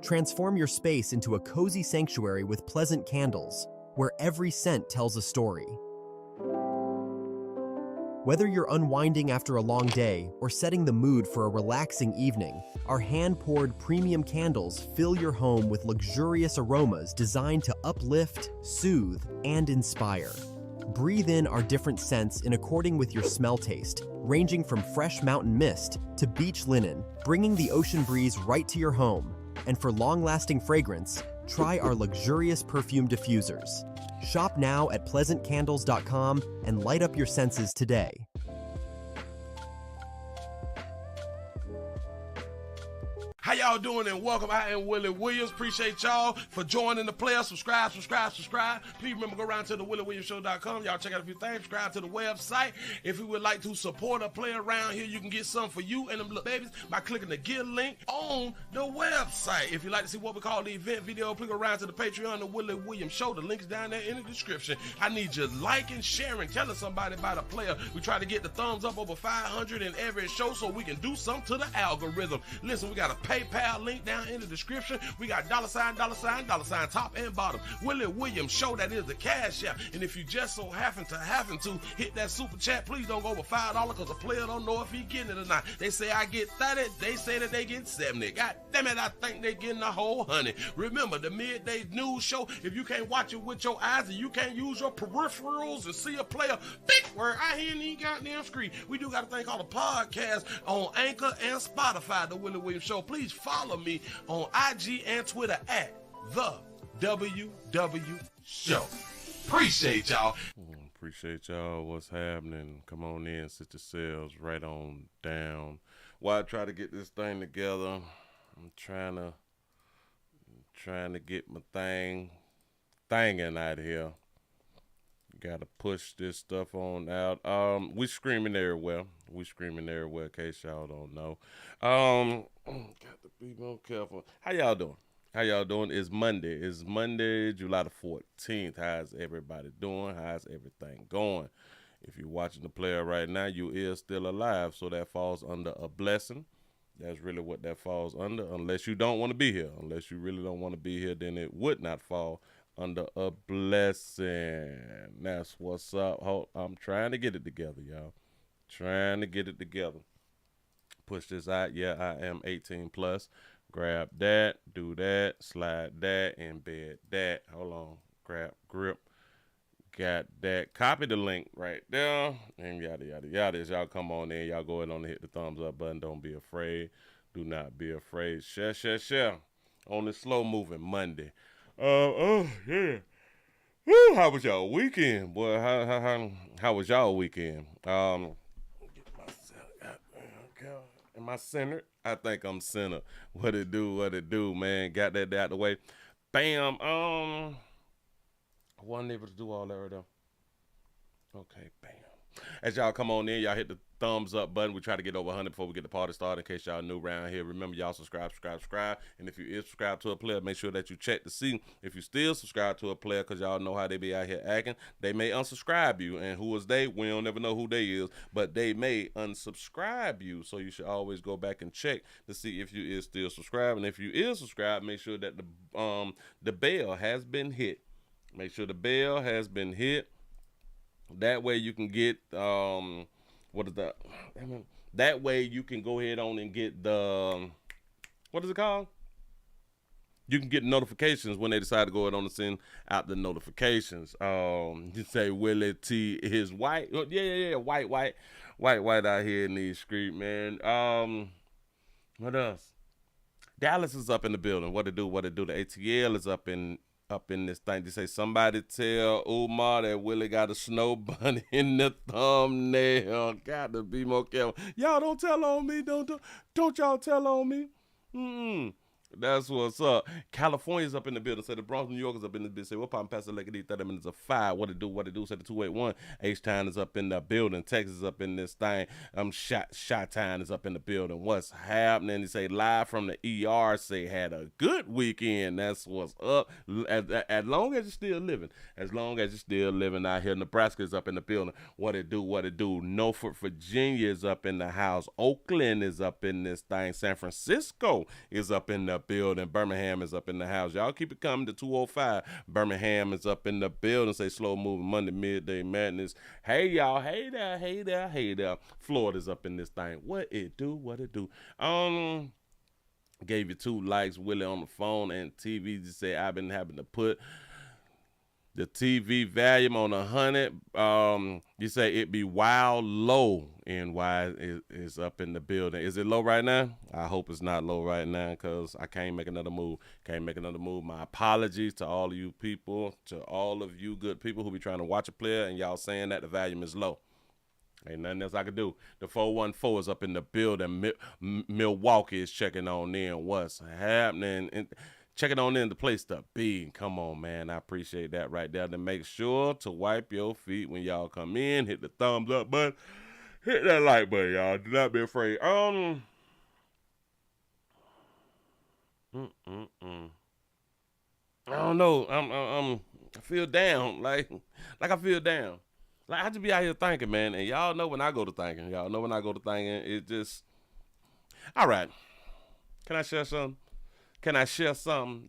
Transform your space into a cozy sanctuary with pleasant candles, where every scent tells a story. Whether you're unwinding after a long day or setting the mood for a relaxing evening, our hand-poured premium candles fill your home with luxurious aromas designed to uplift, soothe, and inspire. Breathe in our different scents in according with your smell taste, ranging from fresh mountain mist to beach linen, bringing the ocean breeze right to your home. And for long-lasting fragrance, try our luxurious perfume diffusers. Shop now at pleasantcandles.com and light up your senses today. How y'all doing, and welcome. I am Willie Williams. Appreciate y'all for joining the player. Subscribe. Please remember, go around to the WillieWilliamsShow.com. Y'all check out a few things. Subscribe to the website. If you would like to support a player around here, you can get something for you and them little babies by clicking the Get link on the website. If you'd like to see what we call the event video, please go around to the Patreon, the Willie Williams Show. The link's down there in the description. I need you liking, sharing, telling somebody about a player. We try to get the thumbs up over 500 in every show so we can do something to the algorithm. Listen, we got a PayPal link down in the description. We got $, top and bottom. Willie Williams Show, that is the cash app. And if you just so happen to hit that super chat, please don't go over $5 because the player don't know if he getting it or not. They say I get 30, they say that they get 70. God damn it, I think they getting the whole 100. Remember, the midday news show, if you can't watch it with your eyes and you can't use your peripherals and see a player, big word, I hear any goddamn screen. We do got a thing called a podcast on Anchor and Spotify, the Willie Williams Show. Please follow me on IG and Twitter at the WW Show. Appreciate y'all. Appreciate y'all. What's happening? Come on in, sit yourselves right on down. While I try to get this thing together, I'm trying to get my thinging out here. Got to push this stuff on out. We screaming everywhere. In case y'all don't know. Got to be more careful. How y'all doing? It's Monday, July the 14th. How's everybody doing? How's everything going? If you're watching the player right now, you is still alive, so that falls under a blessing. That's really what that falls under, unless you don't want to be here. Unless you really don't want to be here, then it would not fall under a blessing. That's what's up. I'm trying to get it together, y'all. Push this out. Yeah, I am 18 plus. Grab that, do that, slide that, embed that. Hold on. Grab, grip. Got that. Copy the link right there. And yada, yada, yada. As y'all come on in, y'all go ahead and hit the thumbs up button. Don't be afraid. Do not be afraid. Share. On this slow moving Monday. Yeah. Woo, how was y'all weekend? Boy, how was y'all weekend? Get myself, am I centered? I think I'm centered. What it do, man. Got that out the way. Bam. I wasn't able to do all that right there. Okay, bam. As y'all come on in, y'all hit the thumbs up button. We try to get over 100 before we get the party started. In case y'all new around here, remember y'all subscribe. And if you is subscribed to a player, make sure that you check to see if you still subscribe to a player, because y'all know how they be out here acting. They may unsubscribe you, and who is they? We don't ever know who they is, but they may unsubscribe you. So you should always go back and check to see if you is still subscribed. And if you is subscribed, make sure that the bell has been hit. Make sure the bell has been hit. That way you can get that way you can go ahead on and get the what is it called? You can get notifications when they decide to go ahead on and send out the notifications. You say Willie T is white. Yeah, white out here in these streets, man. What else? Dallas is up in the building. What it do? The ATL is up in this thing. They say somebody tell Umar that Willie got a snow bunny in the thumbnail. Got to be more careful. Y'all don't tell on me. Don't y'all tell on me. That's what's up. California's up in the building. Say the Bronx, New York is up in the building. Say what poppin' past the lake 30 minutes of 5. What it do? Say the 281. H-Town is up in the building. Texas is up in this thing. Shot-Town is up in the building. What's happening? They say live from the ER. Say had a good weekend. That's what's up. As long as you're still living. As long as you're still living out here. Nebraska is up in the building. What it do? Norfolk, Virginia is up in the house. Oakland is up in this thing. San Francisco is up in the the building. Birmingham is up in the house. Y'all keep it coming to 205. Birmingham is up in the building. Say slow moving Monday, midday madness. Hey, y'all. Hey there, hey there, hey there. Florida's up in this thing. What it do, what it do. Gave you 2 likes, Willie on the phone and TV. Just say I've been having to put the TV volume on 100. You say it be wild low. NY is up in the building. Is it low right now? I hope it's not low right now because I can't make another move. My apologies to all of you people, to all of you good people who be trying to watch a player and y'all saying that the volume is low. Ain't nothing else I can do. The 414 is up in the building. Milwaukee is checking on in. What's happening? Checking on in the place to be. Come on, man. I appreciate that right there. To make sure to wipe your feet when y'all come in. Hit the thumbs up button. Hit that like button, y'all. Do not be afraid. I don't know. I feel down. Like I feel down. Like I just be out here thinking, man. And y'all know when I go to thinking. It just. All right. Can I share something?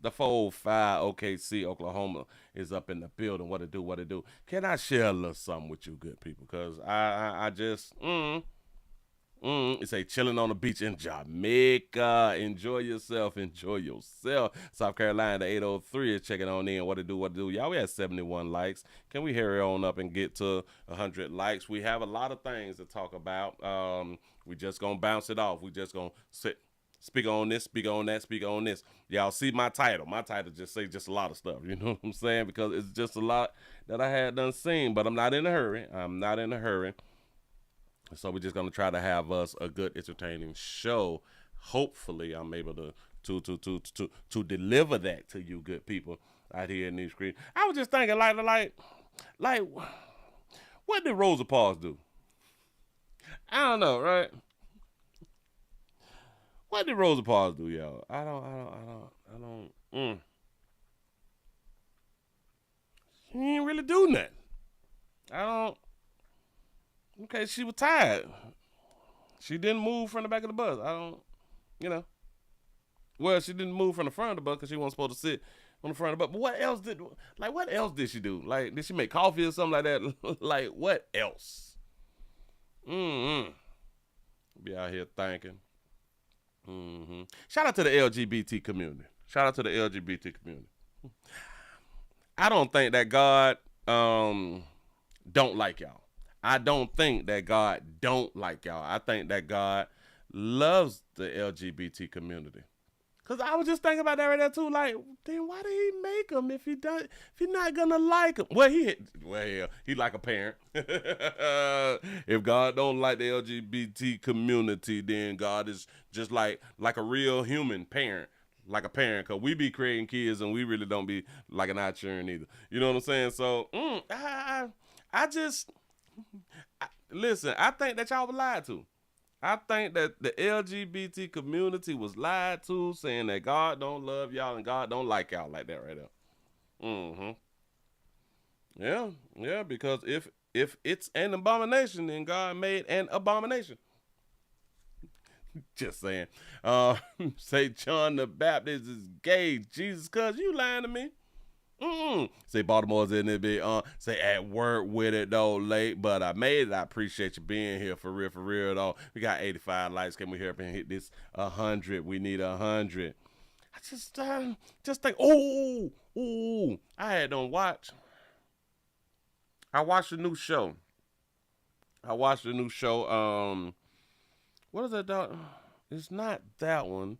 The 405 OKC, Oklahoma is up in the building. What it do? Can I share a little something with you good people? Because I just, it's a chilling on the beach in Jamaica. Enjoy yourself. South Carolina, the 803 is checking on in. What it do? Y'all, we had 71 likes. Can we hurry on up and get to 100 likes? We have a lot of things to talk about. We just going to bounce it off. We just going to speak on this, speak on that, speak on this. Y'all see my title. My title just say just a lot of stuff. You know what I'm saying? Because it's just a lot that I had done seen, but I'm not in a hurry. So we're just going to try to have us a good, entertaining show. Hopefully I'm able to deliver that to you good people out here in these streets. I was just thinking like, what did Rosa Parks do? I don't know, right? What did Rosa Parks do, y'all? I don't. She ain't really do nothing. Okay, she was tired. She didn't move from the back of the bus. Well, she didn't move from the front of the bus because she wasn't supposed to sit on the front of the bus. But what else did she do? Like, did she make coffee or something like that? Like, what else? Be out here thinking. Shout out to the LGBT community. I don't think that God don't like y'all. I don't think that God don't like y'all. I think that God loves the LGBT community. Cause I was just thinking about that right there too. Like, then why did he make him if he's not gonna like him? Well, he like a parent. If God don't like the LGBT community, then God is just like a real human parent, like a parent. Cause we be creating kids and we really don't be liking our children either. You know what I'm saying? So, listen. I think that y'all were lied to. I think that the LGBT community was lied to, saying that God don't love y'all and God don't like y'all like that right there. Yeah, because if it's an abomination, then God made an abomination. Just saying. Say John the Baptist is gay. Jesus, cuz you lying to me. Say Baltimore's in there, bit. Say at work with it though, late, but I made it. I appreciate you being here for real though. We got 85 likes. Can we hurry up and hit this 100? We need 100. I just think. I had done watch. I watched a new show. What is that? Dog? It's not that one,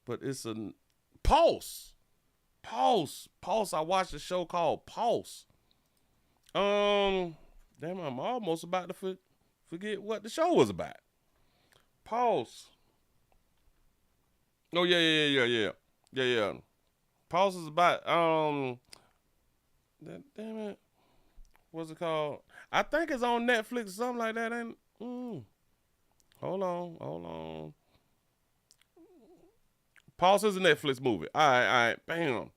but it's a Pulse. I watched a show called Pulse. Damn, I'm almost about to forget what the show was about. Pulse. Oh yeah. Pulse is about damn it. What's it called? I think it's on Netflix or something like that. Ain't Hold on. Pulse is a Netflix movie. All right. Bam.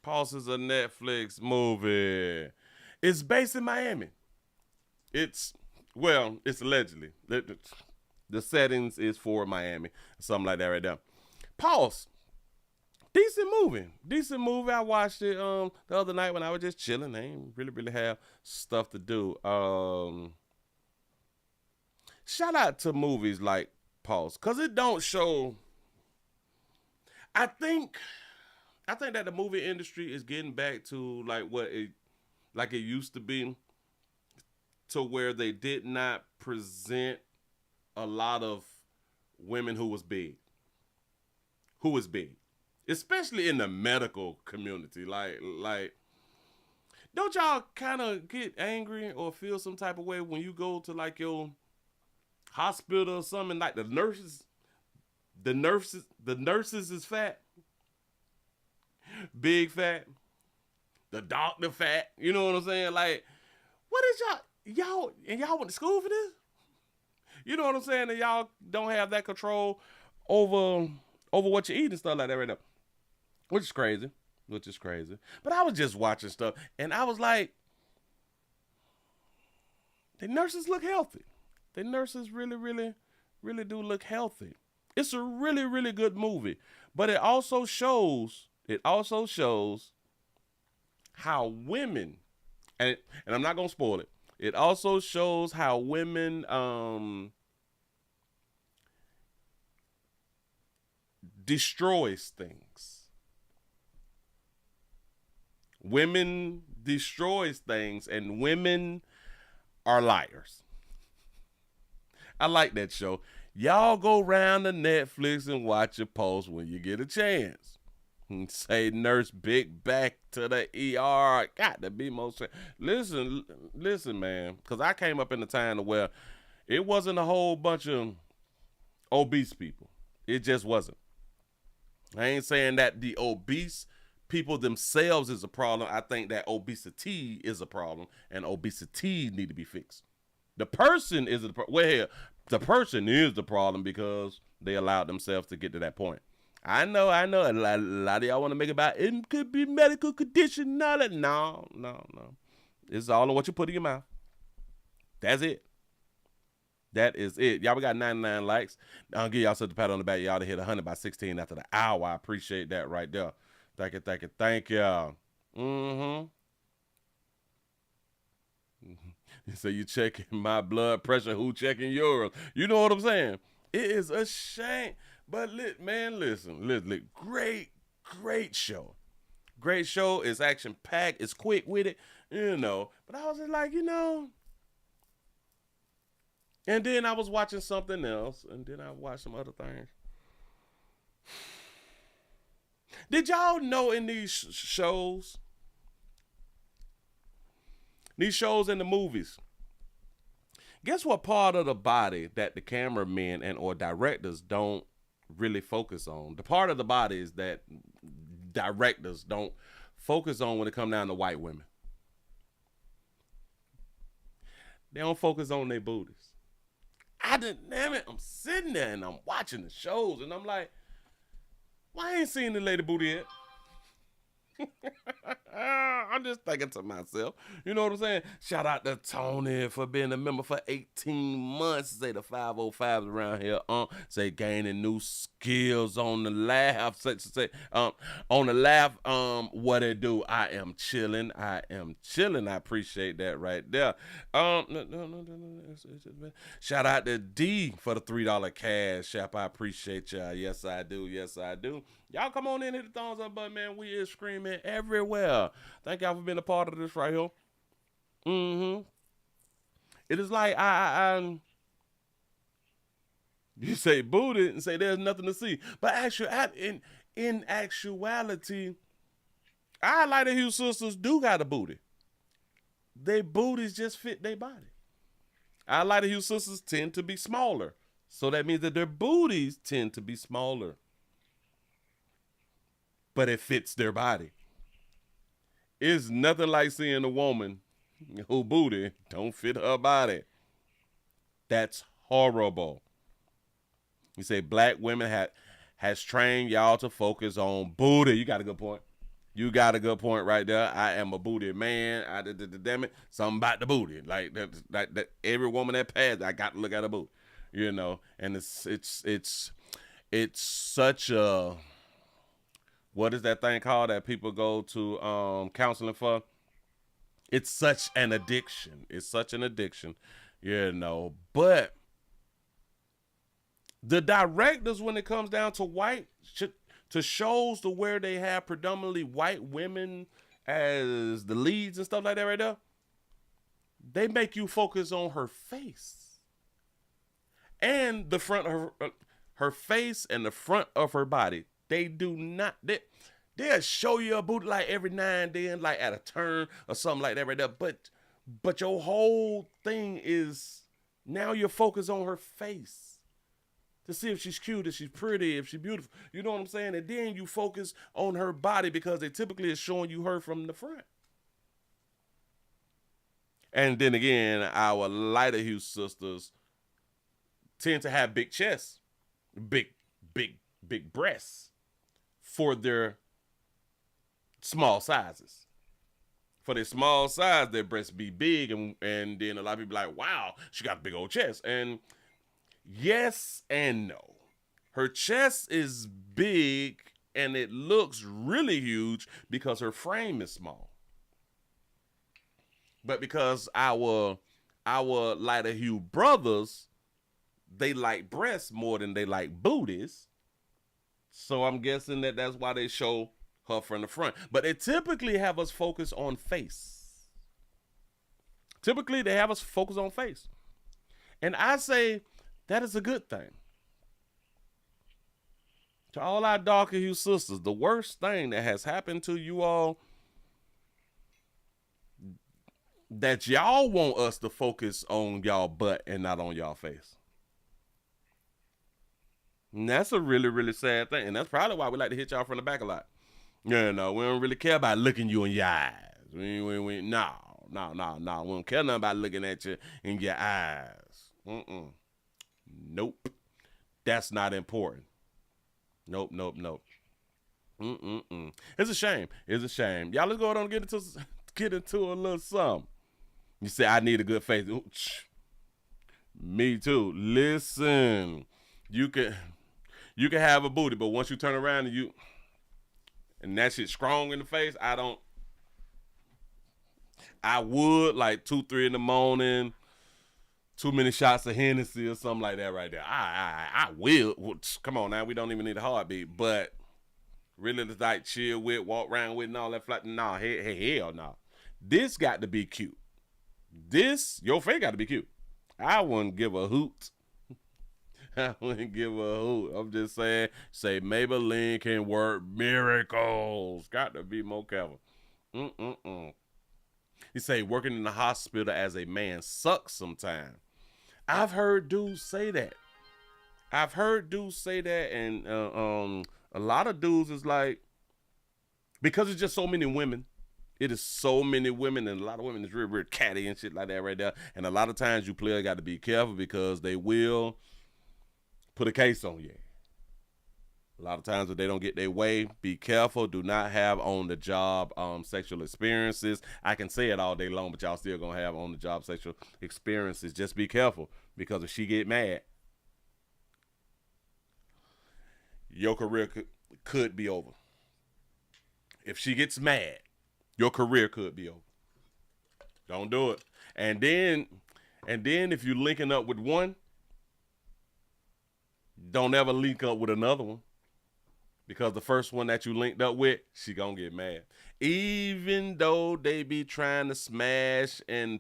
Pulse is a Netflix movie. It's based in Miami. It's allegedly. The settings is for Miami. Something like that right there. Pulse. Decent movie. I watched it the other night when I was just chilling. I ain't really have stuff to do. Shout out to movies like Pulse, cause it don't show. I think that the movie industry is getting back to like it used to be, to where they did not present a lot of women who was big, especially in the medical community. Like, don't y'all kind of get angry or feel some type of way when you go to like your hospital or something, like the nurses is fat, big fat, the doctor fat, you know what I'm saying? Like, what is y'all went to school for this? You know what I'm saying? And y'all don't have that control over what you eat and stuff like that right now. Which is crazy. But I was just watching stuff and I was like, the nurses look healthy. The nurses really do look healthy. It's a really good movie. But it also shows how women, and I'm not gonna spoil it. It also shows how women destroys things. Women destroys things, and women are liars. I like that show. Y'all go round to Netflix and watch your Pulse when you get a chance. Say nurse big back to the ER. Got to be most. Listen, man. Because I came up in the time where it wasn't a whole bunch of obese people. It just wasn't. I ain't saying that the obese people themselves is a problem. I think that obesity is a problem, and obesity need to be fixed. The person is the person is the problem because they allowed themselves to get to that point. I know. A lot of y'all want to make it about it could be medical condition. No. It's all on what you put in your mouth. That's it. That is it. Y'all, we got 99 likes. I'll give y'all such a pat on the back. Y'all to hit 100 by 16 after the hour. I appreciate that right there. Thank y'all. So you checking my blood pressure, who checking yours? You know what I'm saying? It is a shame. But listen, great show. Great show. It's action-packed. It's quick with it, But I was just like, And then I was watching something else, and then I watched some other things. Did y'all know in these shows and the movies, guess what part of the body that the cameramen and or directors don't really focus on? The part of the body is that directors don't focus on when it comes down to white women. They don't focus on their booties. Damn it, I'm sitting there and I'm watching the shows and I'm like, why I ain't seen the lady booty yet? I'm just thinking to myself, you know what I'm saying? Shout out to Tony for being a member for 18 months. Say the 505s around here. Say gaining new skills on the laugh. On the laugh. What it do? I am chilling. I appreciate that right there. Shout out to D for the $3 cash app. I appreciate y'all. Yes, I do. Y'all come on in, hit the thumbs up button, man. We is screaming everywhere. Thank y'all for being a part of this right here. It is like you say booty and say there's nothing to see. But in actuality, I like the Hugh sisters do got a booty. Their booties just fit their body. I like the Hugh sisters tend to be smaller. So that means that their booties tend to be smaller. But it fits their body. It's nothing like seeing a woman who booty don't fit her body. That's horrible. You say black women has trained y'all to focus on booty. You got a good point. Right there. I am a booty man. Damn it, something about the booty. Like that every woman that passed, I got to look at her booty. And it's such a what is that thing called that people go to counseling for? It's such an addiction. It's such an addiction, you know. But the directors, when it comes down to to shows to where they have predominantly white women as the leads and stuff like that right there, they make you focus on her face and the front of her face and the front of her body. They do not. They'll show you a booty like every now and then, like at a turn or something like that right there. But your whole thing is now you're focused on her face to see if she's cute, if she's pretty, if she's beautiful. You know what I'm saying? And then you focus on her body because they typically is showing you her from the front. And then again, our lighter hue sisters tend to have big chests, big breasts for their small sizes. For their small size, their breasts be big, and then a lot of people be like, wow, she got a big old chest. And yes and no. Her chest is big and it looks really huge because her frame is small. But because our lighter hue brothers, they like breasts more than they like booties. So I'm guessing that's why they show her from the front. But they typically have us focus on face. Typically, they have us focus on face. And I say that is a good thing. To all our darker hue sisters, the worst thing that has happened to you all, that y'all want us to focus on y'all butt and not on y'all face. And that's a really, really sad thing. And that's probably why we like to hit y'all from the back a lot. You know, we don't really care about looking you in your eyes. No. We don't care nothing about looking at you in your eyes. Nope. That's not important. Nope. It's a shame. Y'all, let's go ahead and get into a little something. You say, I need a good face. Ooh, me too. Listen, you can have a booty, but once you turn around and that shit strong in the face, I would like 2-3 in the morning, too many shots of Hennessy or something like that right there. I will. Come on now, we don't even need a heartbeat, but really just like chill with, walk around with and all that flat. Nah, hell no. This got to be cute. Your face got to be cute. I wouldn't give a hoot. I'm just saying, say Maybelline can work miracles. Got to be more careful. You say working in the hospital as a man sucks sometimes. I've heard dudes say that. And a lot of dudes is like, because it's just so many women. It is so many women, and a lot of women is real, real catty and shit like that right there. And a lot of times you players got to be careful because they will put a case on you. A lot of times if they don't get their way, be careful. Do not have on the job sexual experiences. I can say it all day long, but y'all still gonna have on the job sexual experiences. Just be careful, because if she get mad, your career could be over. If she gets mad, your career could be over. Don't do it. And then if you linking up with one, don't ever link up with another one, because the first one that you linked up with, she gonna get mad. Even though they be trying to smash and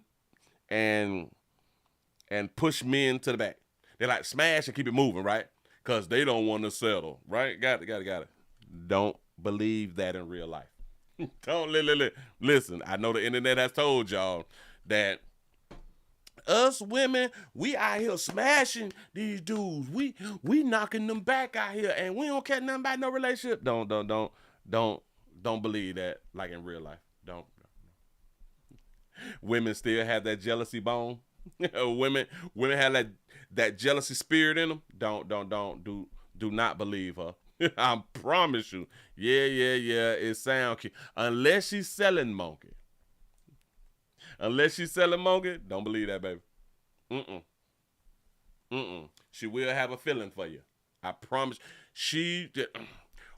push men to the back. They like smash and keep it moving, right? Because they don't want to settle, right? Got it. Don't believe that in real life. Don't listen. I know the internet has told y'all that us women, we out here smashing these dudes. We knocking them back out here, and we don't care nothing about no relationship. Don't believe that, like in real life. Don't. Women still have that jealousy bone. women have that jealousy spirit in them. Do not believe her. I promise you. Yeah. It sounds cute. Unless she's selling monkey. Don't believe that, baby. She will have a feeling for you. I promise.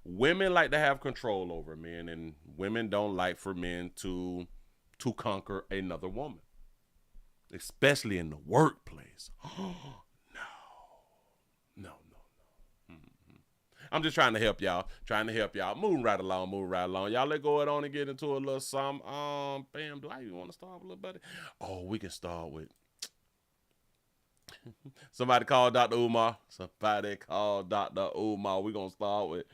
women like to have control over men, and women don't like for men to conquer another woman, especially in the workplace. No. I'm just trying to help y'all. Moving right along. Y'all let go on and get into a little something. Bam, do I even want to start with a little buddy? Oh, we can start with somebody call Dr. Umar. We're gonna start with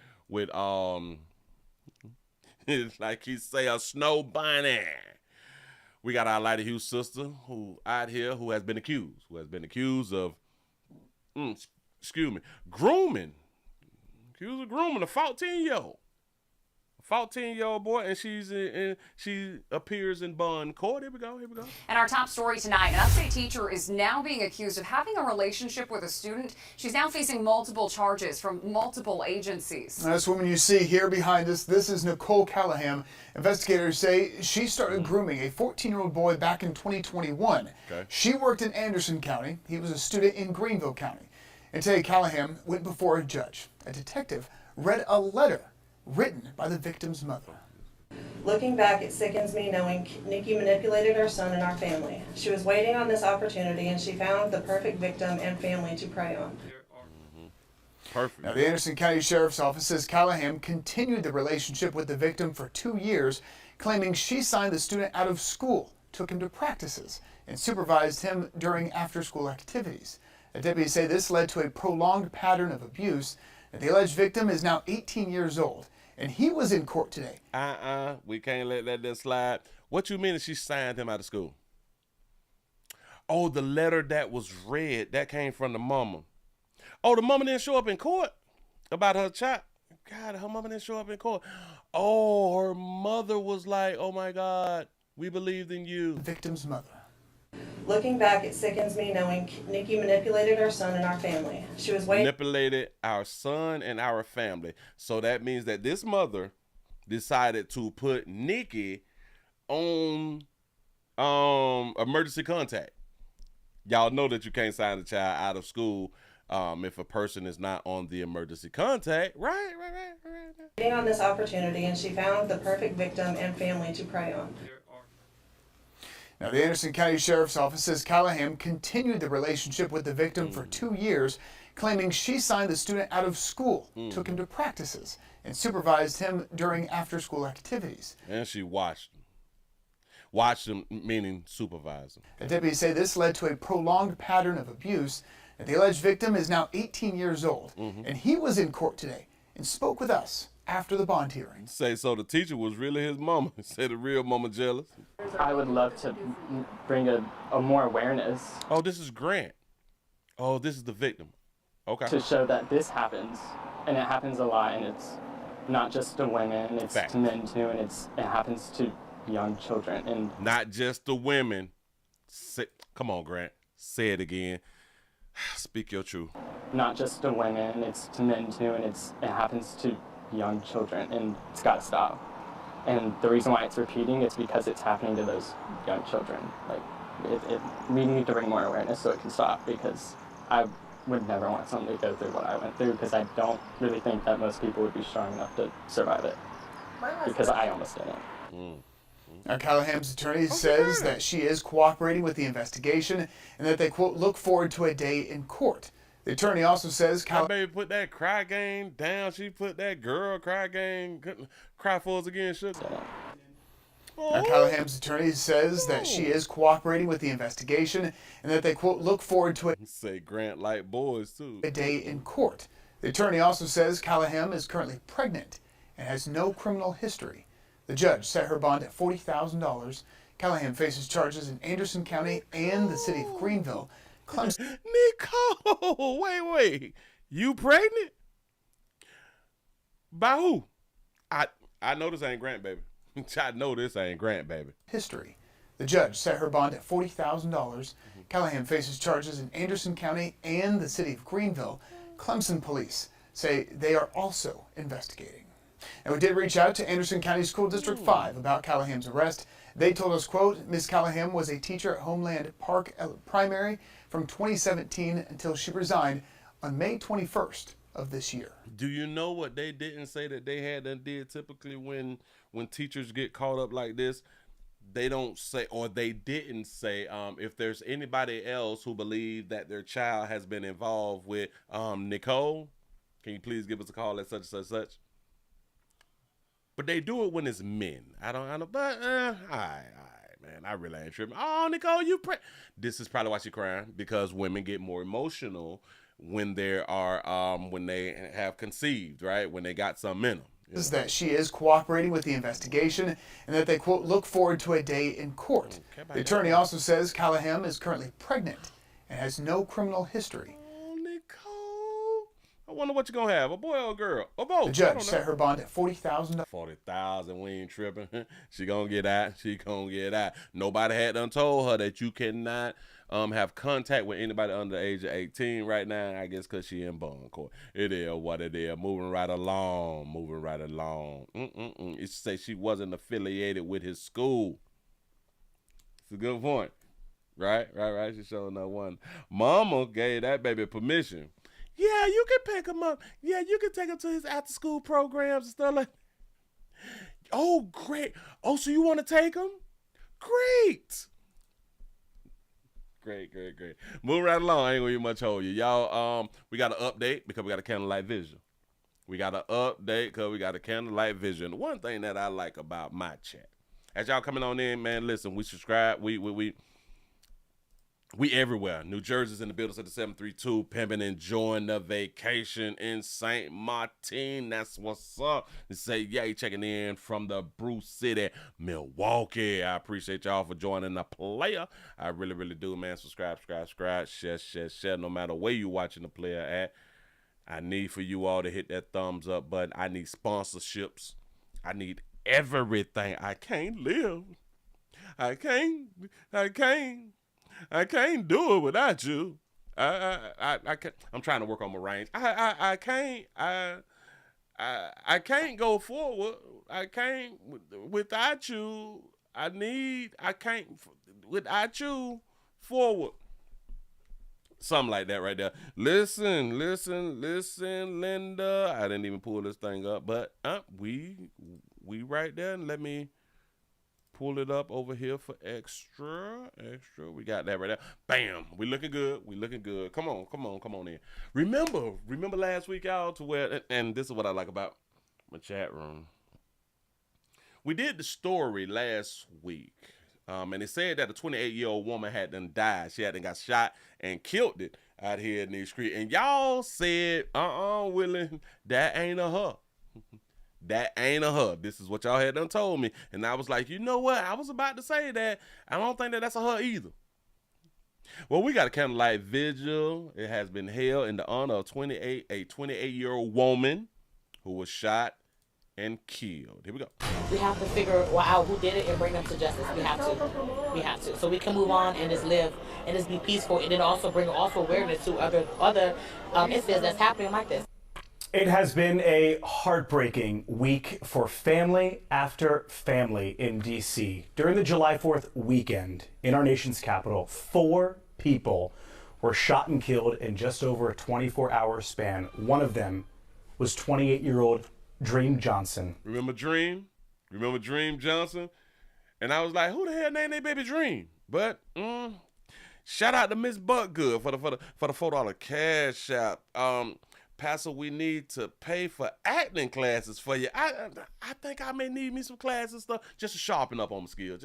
it's like he say, a snow bunny. We got our Lighty Hughes sister who out here who has been accused of grooming. Accused of grooming a 14-year-old boy, and she appears in bond court. Here we go. And our top story tonight, an upstate teacher is now being accused of having a relationship with a student. She's now facing multiple charges from multiple agencies. This woman you see here behind us, this is Nicole Callahan. Investigators say she started grooming a 14-year-old boy back in 2021. Okay. She worked in Anderson County. He was a student in Greenville County. And today Callahan went before a judge. A detective read a letter written by the victim's mother. Looking back, it sickens me knowing Nikki manipulated our son and our family. She was waiting on this opportunity, and she found the perfect victim and family to prey on. Perfect. Now, the Anderson County Sheriff's Office says Callahan continued the relationship with the victim for 2 years, claiming she signed the student out of school, took him to practices, and supervised him during after-school activities. The deputies say this led to a prolonged pattern of abuse. The alleged victim is now 18 years old, and he was in court today. We can't let that slide. What you mean that she signed him out of school? Oh, the letter that was read, that came from the mama. Oh, the mama didn't show up in court about her child. God, her mama didn't show up in court. Oh, her mother was like, oh my God, we believed in you. The victim's mother. Looking back, it sickens me knowing Nikki manipulated our son and our family. She was waiting. Manipulated our son and our family. So that means that this mother decided to put Nikki on emergency contact. Y'all know that you can't sign a child out of school if a person is not on the emergency contact. Right. Waiting on this opportunity, and she found the perfect victim and family to prey on. Now, the Anderson County Sheriff's Office says Callahan continued the relationship with the victim for 2 years, claiming she signed the student out of school, took him to practices, and supervised him during after-school activities. And she watched him. Watched him, meaning supervised him. The deputies say this led to a prolonged pattern of abuse. The alleged victim is now 18 years old, and he was in court today and spoke with us after the bond hearing. Say, so the teacher was really his mama. Say the real mama jealous. I would love to bring a more awareness. Oh, this is Grant. Oh, this is the victim. Okay. To show that this happens, and it happens a lot, and it's not just to women, it's Fact. to men too, and it happens to young children. And not just the women. Come on, Grant. Say it again. Speak your truth. not just to women, it's to men too, and it happens to young children, and it's got to stop. And the reason why it's repeating is because it's happening to those young children. Like, we need to bring more awareness so it can stop, because I would never want someone to go through what I went through, because I don't really think that most people would be strong enough to survive it, because I almost didn't. Now, Callahan's attorney says that she is cooperating with the investigation and that they, quote, look forward to a day in court. The attorney also says My baby put that cry game down. She put that girl cry game, cry for us again, shook. Now, Callahan's attorney says that she is cooperating with the investigation and that they, quote, look forward to Say Grant like boys, too. a day in court. The attorney also says Callahan is currently pregnant and has no criminal history. The judge set her bond at $40,000. Callahan faces charges in Anderson County and the city of Greenville. Nicole, wait. You pregnant? By who? I know this ain't Grant, baby. I know this ain't Grant, baby. History. The judge set her bond at $40,000. Callahan faces charges in Anderson County and the city of Greenville. Clemson police say they are also investigating. And we did reach out to Anderson County School District 5 about Callahan's arrest. They told us, quote, Ms. Callahan was a teacher at Homeland Park Primary from 2017 until she resigned on May 21st of this year. Do you know what they didn't say that they had done did typically when teachers get caught up like this? They don't say, or they didn't say, if there's anybody else who believe that their child has been involved with Nicole, can you please give us a call at such and such such? But they do it when it's men. I don't, but all right, man, I really ain't tripping. Oh, Nicole, you this is probably why she's crying, because women get more emotional when there are when they have conceived, right? When they got something in them. Is that she is cooperating with the investigation and that they, quote, look forward to a day in court. The attorney also says Callahan is currently pregnant and has no criminal history. Oh, Nicole. I wonder what you're going to have, a boy or a girl, or both. The judge set her bond at $40,000. $40,000, we ain't tripping. She going to get out. She going to get out. Nobody had done told her that you cannot have contact with anybody under the age of 18 right now, I guess because she in bond court. It is what it is. Moving right along. It say she wasn't affiliated with his school. It's a good point. Right. She showing that one. Mama gave that baby permission. Yeah, you can pick him up. Yeah, you can take him to his after school programs and stuff like that. Oh, great. Oh, so you want to take him? Great. Great. Moving right along. I ain't gonna much hold you. Y'all, we got an update because we got a Candlelight Vigil. We got an update because we got a Candlelight Vigil. And one thing that I like about my chat, as y'all coming on in, man, listen, we subscribe. We everywhere. New Jersey's in the building at the 732. Pimpin' enjoying the vacation in St. Martin. That's what's up. They say, yeah, you checking in from the Bruce City, Milwaukee. I appreciate y'all for joining the player. I really, really do, man. Subscribe, share. No matter where you watching the player at, I need for you all to hit that thumbs up button. I need sponsorships. I need everything. I can't live. I can't do it without you. I can't. I'm trying to work on my range. I can't go forward. I can't without you. I can't without you forward. Something like that right there. Listen, Linda. I didn't even pull this thing up, but we right there. And let me pull it up over here for extra. We got that right there. Bam. We looking good. Come on in. Remember last week, y'all, to where, and this is what I like about my chat room. We did the story last week, and it said that a 28-year-old woman had done died. She had done got shot and killed it out here in the street. And y'all said, Willie, that ain't a her. That ain't a her. This is what y'all had done told me. And I was like, you know what? I was about to say that. I don't think that that's a her either. Well, we got a Candlelight Vigil. It has been held in the honor of a 28-year-old woman who was shot and killed. Here we go. We have to figure out who did it and bring them to justice. We have to. So we can move on and just live and just be peaceful, and then also bring awareness to other incidents that's happening like this. It has been a heartbreaking week for family after family in D.C. During the July 4th weekend in our nation's capital, 4 people were shot and killed in just over a 24-hour span. One of them was 28-year-old Dream Johnson. Remember Dream Johnson? And I was like, who the hell named their baby Dream? But shout out to Miss Buckgood for the $4 cash out. Pastor, we need to pay for acting classes for you. I think I may need me some classes and stuff just to sharpen up on my skills.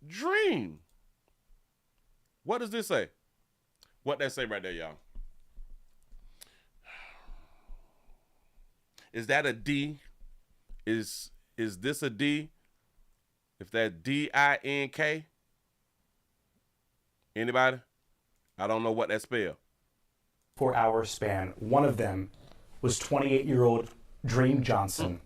Dream. What does this say? What that say right there, y'all? Is that a D? Is this a D? If that D-I-N-K? Anybody? I don't know what that spell. 4-hour span. One of them was 28-year-old Dream Johnson.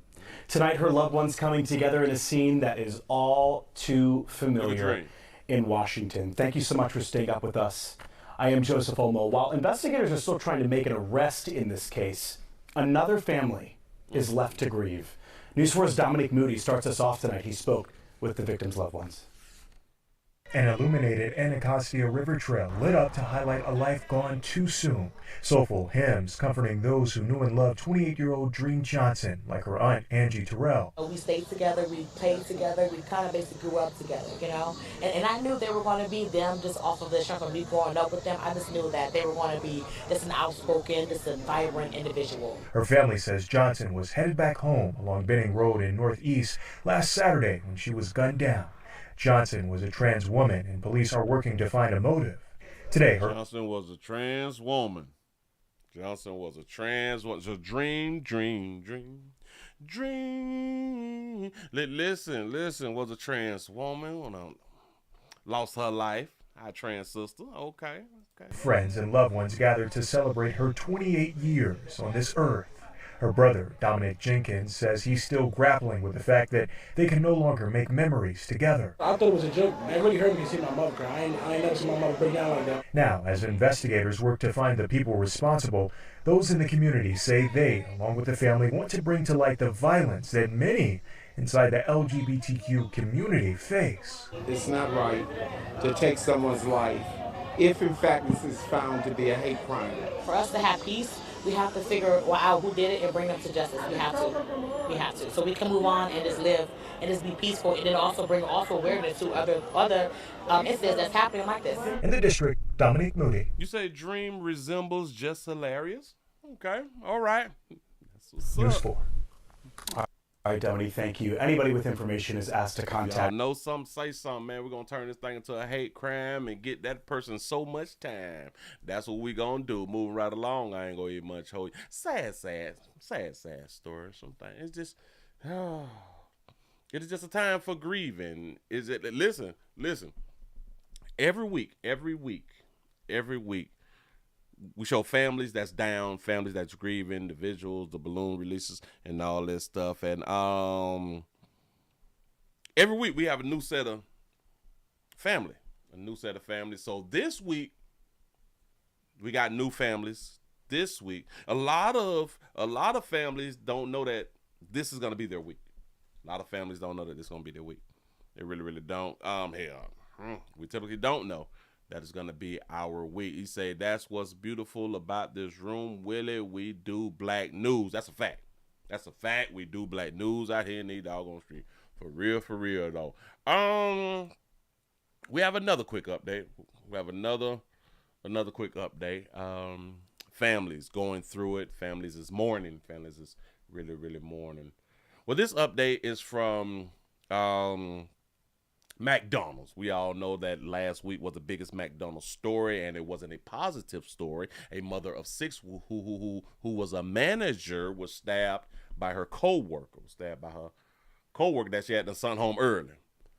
Tonight, her loved ones coming together in a scene that is all too familiar in Washington. Thank you so much for staying up with us. I am Joseph Olmo. While investigators are still trying to make an arrest in this case, another family is left to grieve. News 4's Dominic Moody starts us off tonight. He spoke with the victims' loved ones. An illuminated Anacostia River Trail lit up to highlight a life gone too soon. Soulful hymns comforting those who knew and loved 28-year-old Dream Johnson, like her aunt Angie Terrell. We stayed together, we played together, we kind of basically grew up together, you know? And I knew they were going to be them just off of the strength of me growing up with them. I just knew that they were going to be just an outspoken, just a vibrant individual. Her family says Johnson was headed back home along Benning Road in Northeast last Saturday when she was gunned down. Johnson was a trans woman, and police are working to find a motive. Today, Johnson was a trans woman. Johnson was a trans woman. So dream. Listen, was a trans woman. Lost her life. Our trans sister. Okay. Friends and loved ones gathered to celebrate her 28 years on this earth. Her brother, Dominic Jenkins, says he's still grappling with the fact that they can no longer make memories together. I thought it was a joke. It really hurt me to see my mother cry. I ain't never seen my mother break down like that. Now, as investigators work to find the people responsible, those in the community say they, along with the family, want to bring to light the violence that many inside the LGBTQ community face. It's not right to take someone's life if, in fact, this is found to be a hate crime. For us to have peace, we have to figure out who did it and bring them to justice. We have to. So we can move on and just live and just be peaceful, and then also bring awareness to other incidents that's happening like this. In the district, Dominique Moody. You say Dream resembles Just Hilarious? Okay, all right. That's what's News up. 4. All right, Dominique, thank you. Anybody with information is asked to Y'all contact. know something, say something, man. We're going to turn this thing into a hate crime and get that person so much time. That's what we going to do. Moving right along, I ain't going to eat much hold. Sad story. Something. It's just, it is just a time for grieving. Is it? Listen. Every week, we show families that's down, families that's grieving, the visuals, the balloon releases, and all this stuff. And every week we have a new set of family. So this week we got new families. This week, a lot of families don't know that this is gonna be their week. A lot of families don't know that this is gonna be their week. They really don't. We typically don't know that is going to be our week. He say, that's what's beautiful about this room, Willie. We do black news. That's a fact. We do black news out here in the doggone street. For real, though. We have another quick update. Families going through it. Families is mourning. Families is really mourning. Well, this update is from McDonald's. We all know that last week was the biggest McDonald's story, and it wasn't a positive story. A mother of 6 who was a manager was stabbed by her co-worker. That she had to send home early.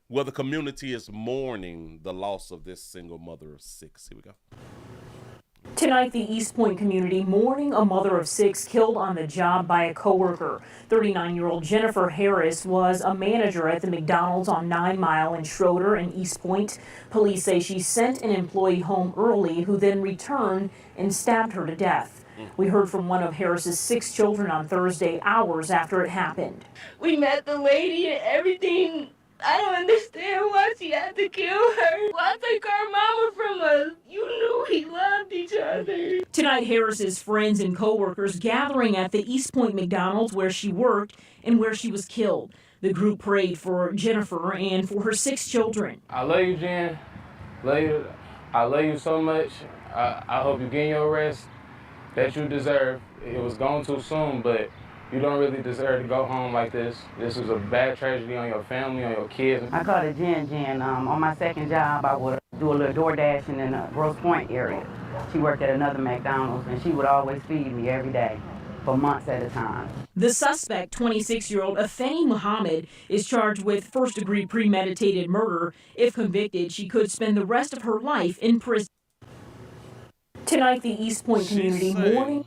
Well, the community is mourning the loss of this single mother of 6. Here we go. Tonight, the East Point community mourning a mother of 6 killed on the job by a coworker. 39-year-old Jennifer Harris was a manager at the McDonald's on 9 Mile in Schroeder in East Point. Police say she sent an employee home early who then returned and stabbed her to death. We heard from one of Harris's 6 children on Thursday, hours after it happened. We met the lady and everything. I don't understand why she had to kill her. Why take our mama from us? You knew we loved each other. Tonight, Harris's friends and coworkers gathering at the East Point McDonald's where she worked and where she was killed. The group prayed for Jennifer and for her 6 children. I love you, Jen. I love you so much. I hope you get your rest that you deserve. It was gone too soon, but you don't really deserve to go home like this. This was a bad tragedy on your family, on your kids. I called her Jen. On my second job, I would do a little door dashing in the Grosse Pointe area. She worked at another McDonald's, and she would always feed me every day for months at a time. The suspect, 26-year-old Afeni Muhammad, is charged with first-degree premeditated murder. If convicted, she could spend the rest of her life in prison. Tonight, the East Point community mourning.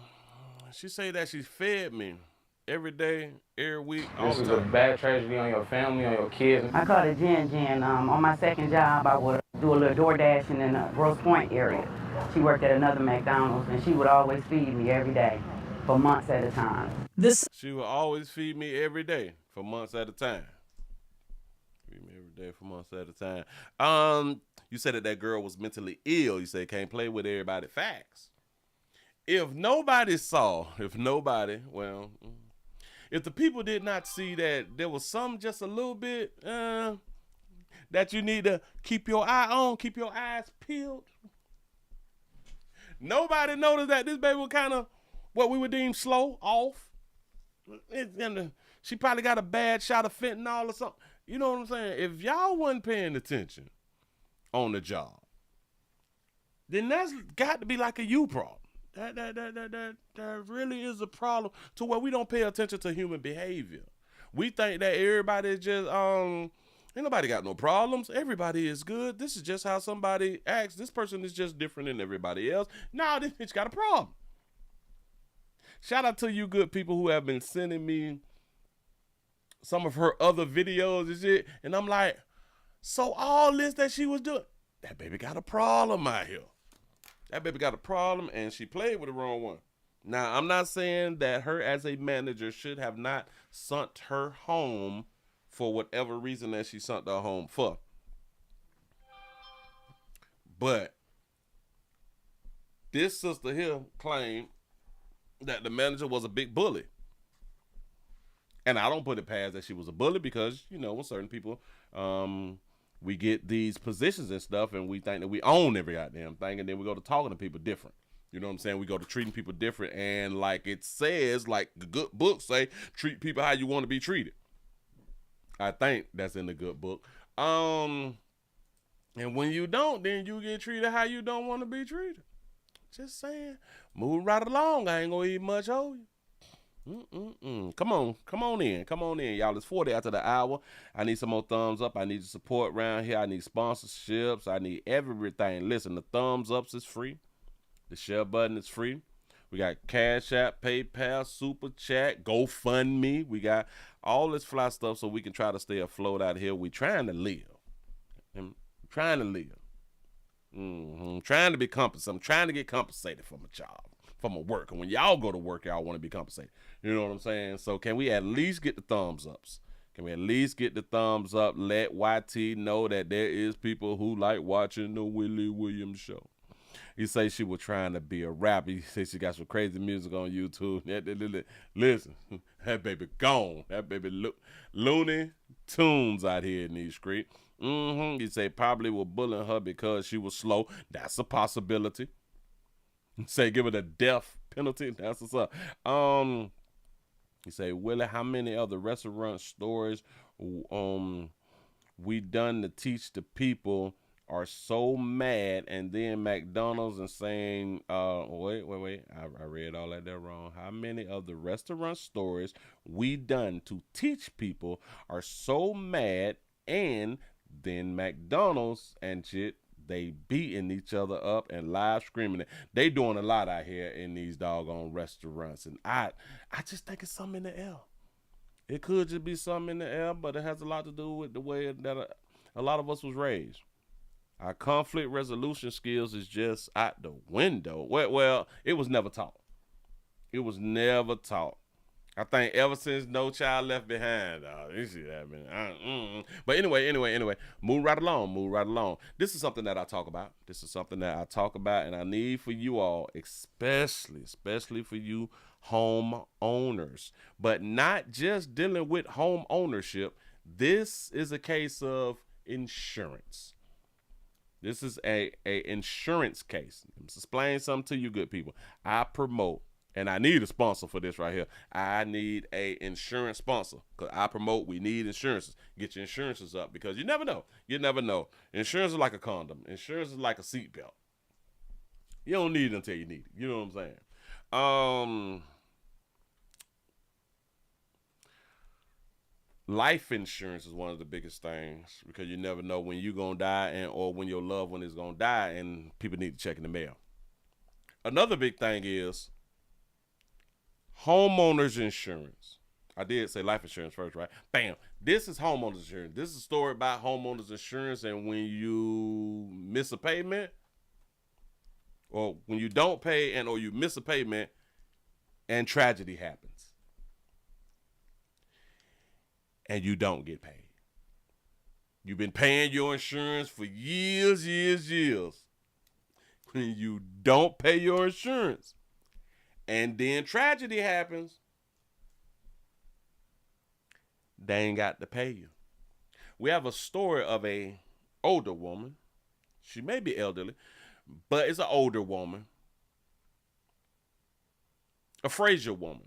She say that she fed me every day, every week. This was a bad tragedy on your family, on your kids. I called her Jen. On my second job, I would do a little door dashing in the Grosse Pointe area. She worked at another McDonald's, and she would always feed me every day for months at a time. She would always feed me every day for months at a time. Feed me every day. day for months at a time. You said that girl was mentally ill. You said can't play with everybody. Facts. If the people did not see that there was some just a little bit that you need to keep your eye on, keep your eyes peeled. Nobody noticed that this baby was kind of what we would deem slow, off. She probably got a bad shot of fentanyl or something. You know what I'm saying? If y'all wasn't paying attention on the job, then that's got to be like a you problem. That really is a problem to where we don't pay attention to human behavior. We think that everybody is just ain't nobody got no problems. Everybody is good. This is just how somebody acts. This person is just different than everybody else. Nah, this bitch got a problem. Shout out to you good people who have been sending me some of her other videos and shit. And I'm like, so all this that she was doing, that baby got a problem out here. That baby got a problem, and she played with the wrong one. Now, I'm not saying that her as a manager should have not sunk her home for whatever reason that she sunk her home for. But this sister here claimed that the manager was a big bully. And I don't put it past that she was a bully because, you know, with certain people, we get these positions and stuff and we think that we own every goddamn thing, and then we go to talking to people different. You know what I'm saying? We go to treating people different, and like it says, like the good book say, treat people how you want to be treated. I think that's in the good book. And when you don't, then you get treated how you don't want to be treated. Just saying. Move right along. I ain't gonna eat much of you. Come on in, y'all. It's 40 after the hour. I need some more thumbs up. I need your support around here. I need sponsorships. I need everything. Listen, the thumbs ups is free. The share button is free. We got Cash App, PayPal, Super Chat, GoFundMe. We got all this fly stuff so we can try to stay afloat out here. We trying to live. I'm trying to live. Trying to be compensated. I'm trying to get compensated for my job, for my work. And when y'all go to work, y'all want to be compensated. You know what I'm saying? So can we at least get the thumbs ups? Can we at least get the thumbs up? Let YT know that there is people who like watching the Willie Williams show. He say she was trying to be a rapper. He say she got some crazy music on YouTube. Listen, that baby gone. That baby Looney Tunes out here in these streets. He say probably were bullying her because she was slow. That's a possibility. Say give her the death penalty. That's what's up. He say, Willie, how many other restaurant stores we done to teach the people are so mad, and then McDonald's and saying, wait, I read all that there wrong. How many of the restaurant stores we done to teach people are so mad, and then McDonald's and shit, they beating each other up and live screaming it. They doing a lot out here in these doggone restaurants, and I just think it's something in the air. It could just be something in the air, but it has a lot to do with the way that a lot of us was raised. Our conflict resolution skills is just out the window. Well, it was never taught. It was never taught. I think ever since No Child Left Behind, you see that, man. But anyway, move right along. This is something that I talk about. And I need for you all, especially for you home owners, but not just dealing with home ownership. This is a case of insurance. This is a insurance case. Let's explain something to you good people. I promote, and I need a sponsor for this right here. I need a insurance sponsor because I promote. We need insurances. Get your insurances up because you never know. Insurance is like a condom. Insurance is like a seatbelt. You don't need it until you need it. You know what I'm saying? Life insurance is one of the biggest things because you never know when you're going to die or when your loved one is going to die, and people need to check in the mail. Another big thing is homeowners insurance. I did say life insurance first, right? Bam. This is homeowners insurance. This is a story about homeowners insurance, and when you miss a payment or when you don't pay or you miss a payment and tragedy happens. And you don't get paid. You've been paying your insurance for years. When you don't pay your insurance and then tragedy happens, they ain't got to pay you. We have a story of a older woman. She may be elderly, but it's an older woman. A Frazier woman.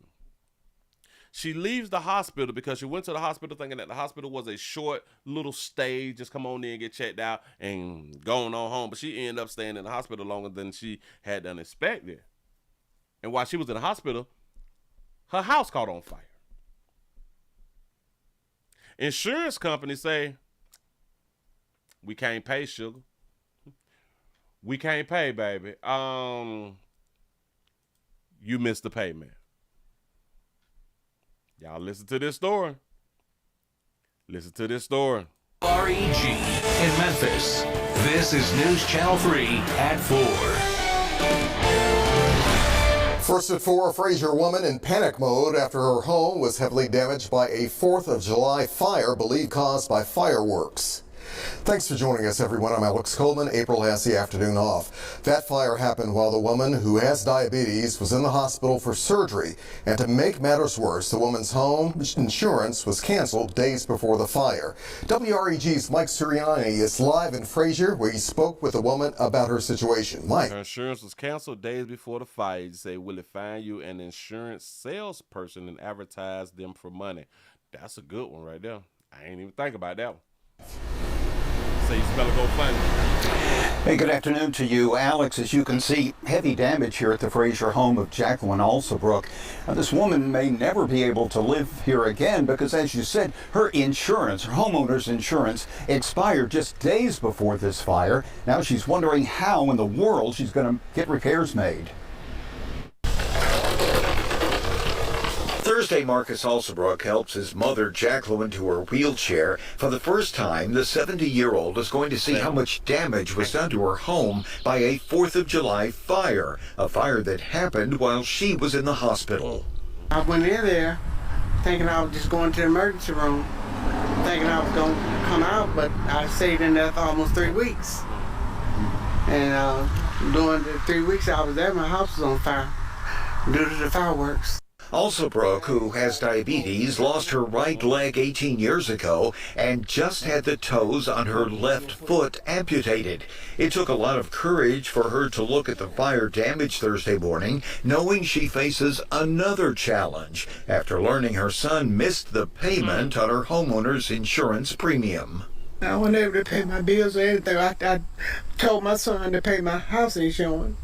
She leaves the hospital because she went to the hospital thinking that the hospital was a short little stay, just come on in, get checked out, and going on home. But she ended up staying in the hospital longer than she had expected. And while she was in the hospital, her house caught on fire. Insurance companies say, we can't pay, sugar. We can't pay, baby. You missed the payment. Y'all listen to this story. Listen to this story. REG in Memphis. This is News Channel 3 at 4. First at 4, a Frazier woman in panic mode after her home was heavily damaged by a 4th of July fire believed caused by fireworks. Thanks for joining us, everyone. I'm Alex Coleman. April has the afternoon off. That fire happened while the woman who has diabetes was in the hospital for surgery. And to make matters worse, the woman's home insurance was canceled days before the fire. WREG's Mike Suriani is live in Frazier, where he spoke with a woman about her situation. Mike. Her insurance was canceled days before the fire. You say, will it find you an insurance salesperson and advertise them for money? That's a good one right there. I ain't even think about that one. Say you smell it go funny. Hey, good afternoon to you, Alex. As you can see, heavy damage here at the Frazier home of Jacqueline Alsabrook. Now, this woman may never be able to live here again because, as you said, her insurance, her homeowner's insurance, expired just days before this fire. Now she's wondering how in the world she's going to get repairs made. Thursday, Marcus Alsabrook helps his mother, Jacqueline, to her wheelchair. For the first time, the 70-year-old is going to see how much damage was done to her home by a 4th of July fire, a fire that happened while she was in the hospital. I went in there thinking I was just going to the emergency room, thinking I was going to come out, but I stayed in there for almost 3 weeks. And during the 3 weeks I was there, my house was on fire due to the fireworks. Alsabrook, who has diabetes, lost her right leg 18 years ago and just had the toes on her left foot amputated. It took a lot of courage for her to look at the fire damage Thursday morning, knowing she faces another challenge after learning her son missed the payment on her homeowner's insurance premium. I wasn't able to pay my bills or anything. I told my son to pay my house insurance.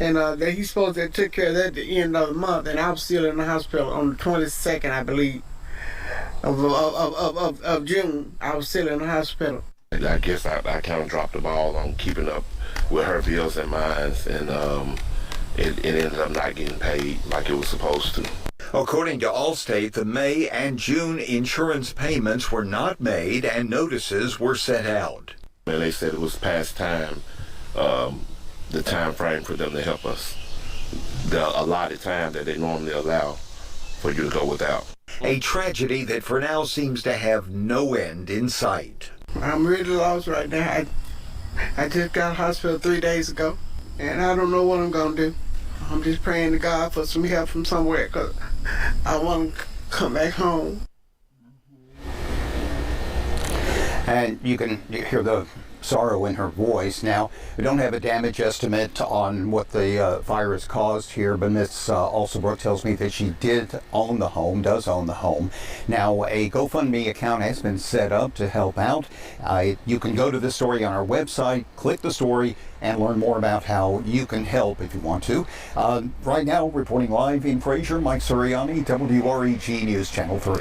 And that he's supposed to take care of that at the end of the month, and I was still in the hospital on the 22nd, I believe, of June. I was still in the hospital. I guess I kind of dropped the ball on keeping up with her bills and mine, and it ended up not getting paid like it was supposed to. According to Allstate, the May and June insurance payments were not made and notices were sent out. And they said it was past time. The time frame for them to help us, the allotted time that they normally allow for you to go without. A tragedy that for now seems to have no end in sight. I'm really lost right now. I just got hospital 3 days ago, and I don't know what I'm going to do. I'm just praying to God for some help from somewhere because I want to come back home. And you can hear the sorrow in her voice. Now, we don't have a damage estimate on what the fire has caused here, but Ms. Alsabrook tells me that she does own the home. Now, a GoFundMe account has been set up to help out. You can go to the story on our website, click the story, and learn more about how you can help if you want to. Right now, reporting live in Frazier, Mike Suriani, WREG News Channel 3.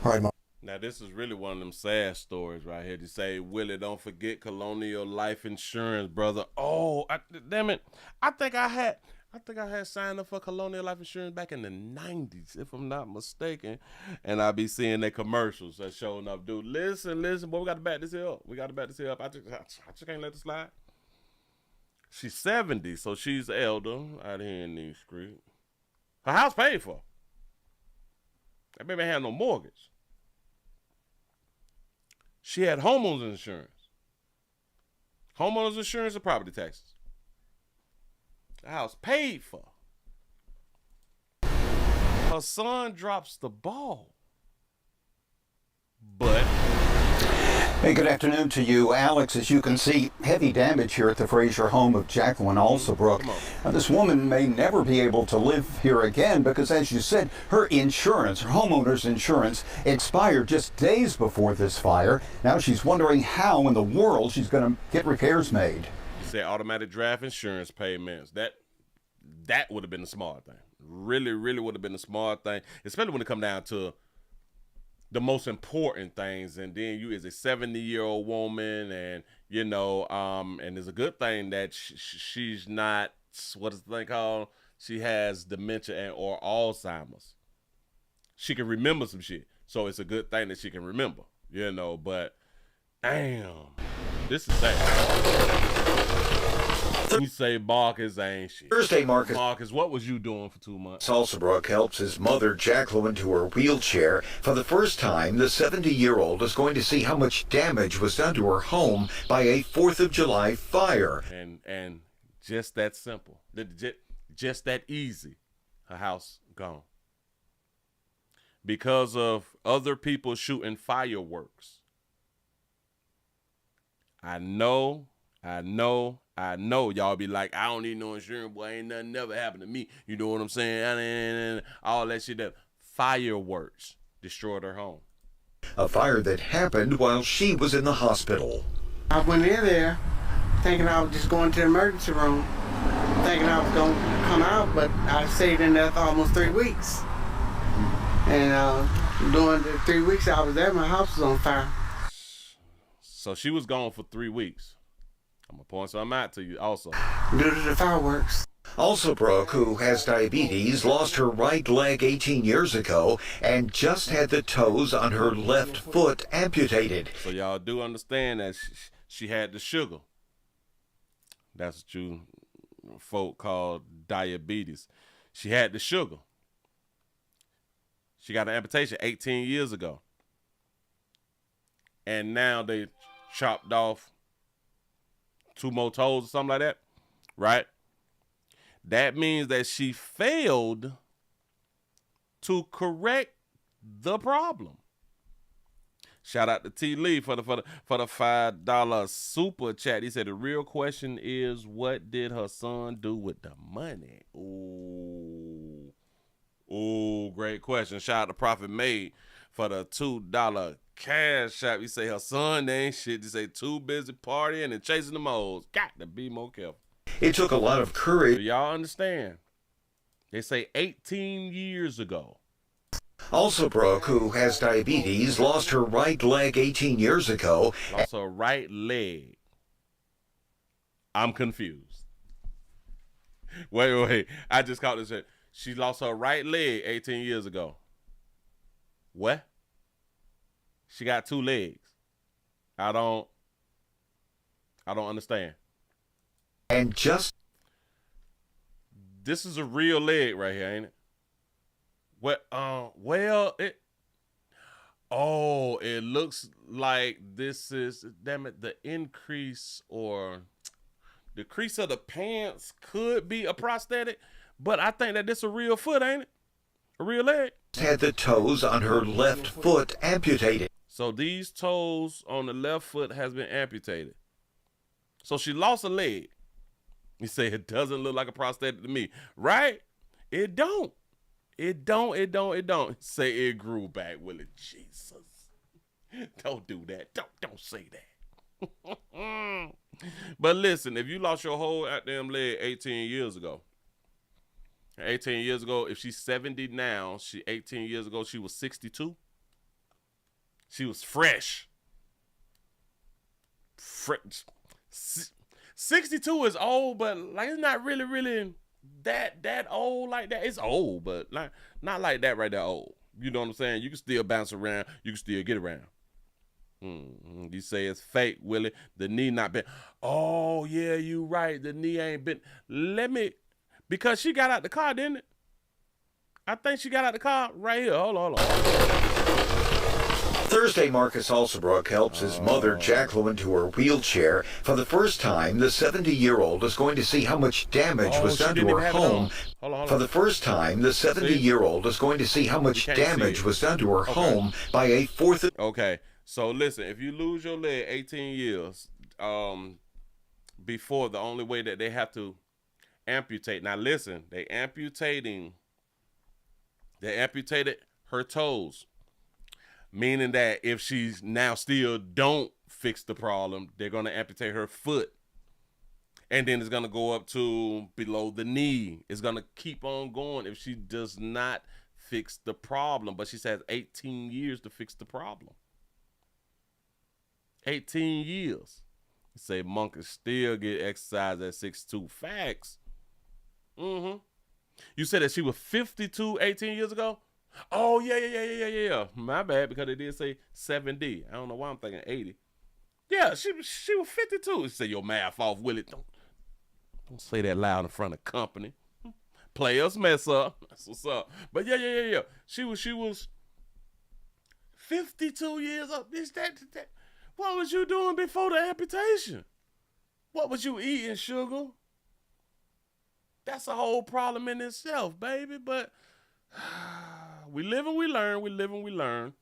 All right, Mike. Now, this is really one of them sad stories right here. To say, Willie, don't forget Colonial Life Insurance, brother. Oh, damn it. I think I had signed up for Colonial Life Insurance back in the 90s, if I'm not mistaken. And I be seeing their commercials that showing up, dude. Listen, boy, we got to back this here up. I just can't let it slide. She's 70, so she's elder out here in these streets. Her house paid for. That baby had no mortgage. She had homeowners insurance. Homeowners insurance and property taxes. The house paid for. Her son drops the ball. But Hey, good afternoon to you, Alex. As you can see, heavy damage here at the Frazier home of Jacqueline Alsabrook. Now, this woman may never be able to live here again because, as you said, her insurance, her homeowner's insurance, expired just days before this fire. Now she's wondering how in the world she's going to get repairs made. you said automatic draft insurance payments. That would have been the smart thing. Really, really would have been the smart thing, especially when it come down to the most important things. And then you is a 70-year-old woman, and you know, and it's a good thing that she's not, what is the thing called? She has dementia and or Alzheimer's. She can remember some shit, so it's a good thing that she can remember, you know. But damn, this is sad. You say Marcus ain't shit. Thursday, Marcus, what was you doing for 2 months? Alsabrook helps his mother, Jacqueline, to her wheelchair. For the first time, the 70-year-old is going to see how much damage was done to her home by a 4th of July fire. And just that simple, just that easy, her house gone. Because of other people shooting fireworks. I know. Y'all be like, I don't need no insurance, boy. Ain't nothing never happened to me. You know what I'm saying? All that shit. That fireworks destroyed her home. A fire that happened while she was in the hospital. I went in there thinking I was just going to the emergency room, thinking I was going to come out, but I stayed in there for almost 3 weeks. And during the 3 weeks I was there, my house was on fire. So she was gone for 3 weeks. I'm going to point something out to you also. Due to the fireworks. Alsabrook, who has diabetes, lost her right leg 18 years ago and just had the toes on her left foot amputated. So y'all do understand that she had the sugar. That's what you folk call diabetes. She had the sugar. She got an amputation 18 years ago. And now they chopped off 2 more toes or something like that, right? That means that she failed to correct the problem. Shout out to T. Lee for the $5 super chat. He said the real question is, what did her son do with the money? Ooh, great question. Shout out to Prophet Made for the $2 cash app. You say her son ain't shit. You say too busy partying and chasing the moles. Got to be more careful. It took a lot of courage. Do y'all understand? They say 18 years ago. Alsabrook, who has diabetes, lost her right leg 18 years ago. Lost her right leg. I'm confused. Wait. I just caught this. She lost her right leg 18 years ago. What? She got 2 legs. I don't understand. And just this is a real leg right here, ain't it? What? It looks like this is, damn it, the increase or the crease of the pants could be a prosthetic, but I think that this a real foot, ain't it? A real leg. Had the toes on her left foot amputated. So these toes on the left foot has been amputated. So she lost a leg. You say it doesn't look like a prosthetic to me, right? It don't. It don't. Say it grew back, Willie. Jesus. Don't do that. Don't say that. But listen, if you lost your whole goddamn leg 18 years ago, if she's 70 now, 18 years ago, she was 62. She was fresh. 62 is old, but like it's not really that old like that. It's old, but like not like that right there old. You know what I'm saying? You can still bounce around. You can still get around. You say it's fake, Willie. The knee not bent. Oh, yeah, you right. The knee ain't bent. Because she got out the car, didn't it? I think she got out the car right here. Hold on. Thursday, Marcus Alsabrook helps his mother, Jacqueline, to her wheelchair. For the first time, the 70-year-old is going to see how much damage was done to her home. For the first time, the 70-year-old is going to see how much damage was done to her home by a fourth. Okay, so listen, if you lose your leg 18 years before, the only way that they have to amputate. Now listen, they amputated her toes, meaning that if she's now still don't fix the problem, they're going to amputate her foot. And then it's going to go up to below the knee. It's going to keep on going if she does not fix the problem. But she says 18 years to fix the problem. 18 years. You say monkeys still get exercise at 6'2". Facts. You said that she was 52 18 years ago? Oh, yeah. My bad, because they did say 70. I don't know why I'm thinking 80. Yeah, she was 52. You say your math off, Willie. Don't say that loud in front of company. Players mess up. That's what's up. But yeah. She was 52 years old. What was you doing before the amputation? What was you eating, sugar? That's a whole problem in itself, baby. But we live and we learn. We live and we learn.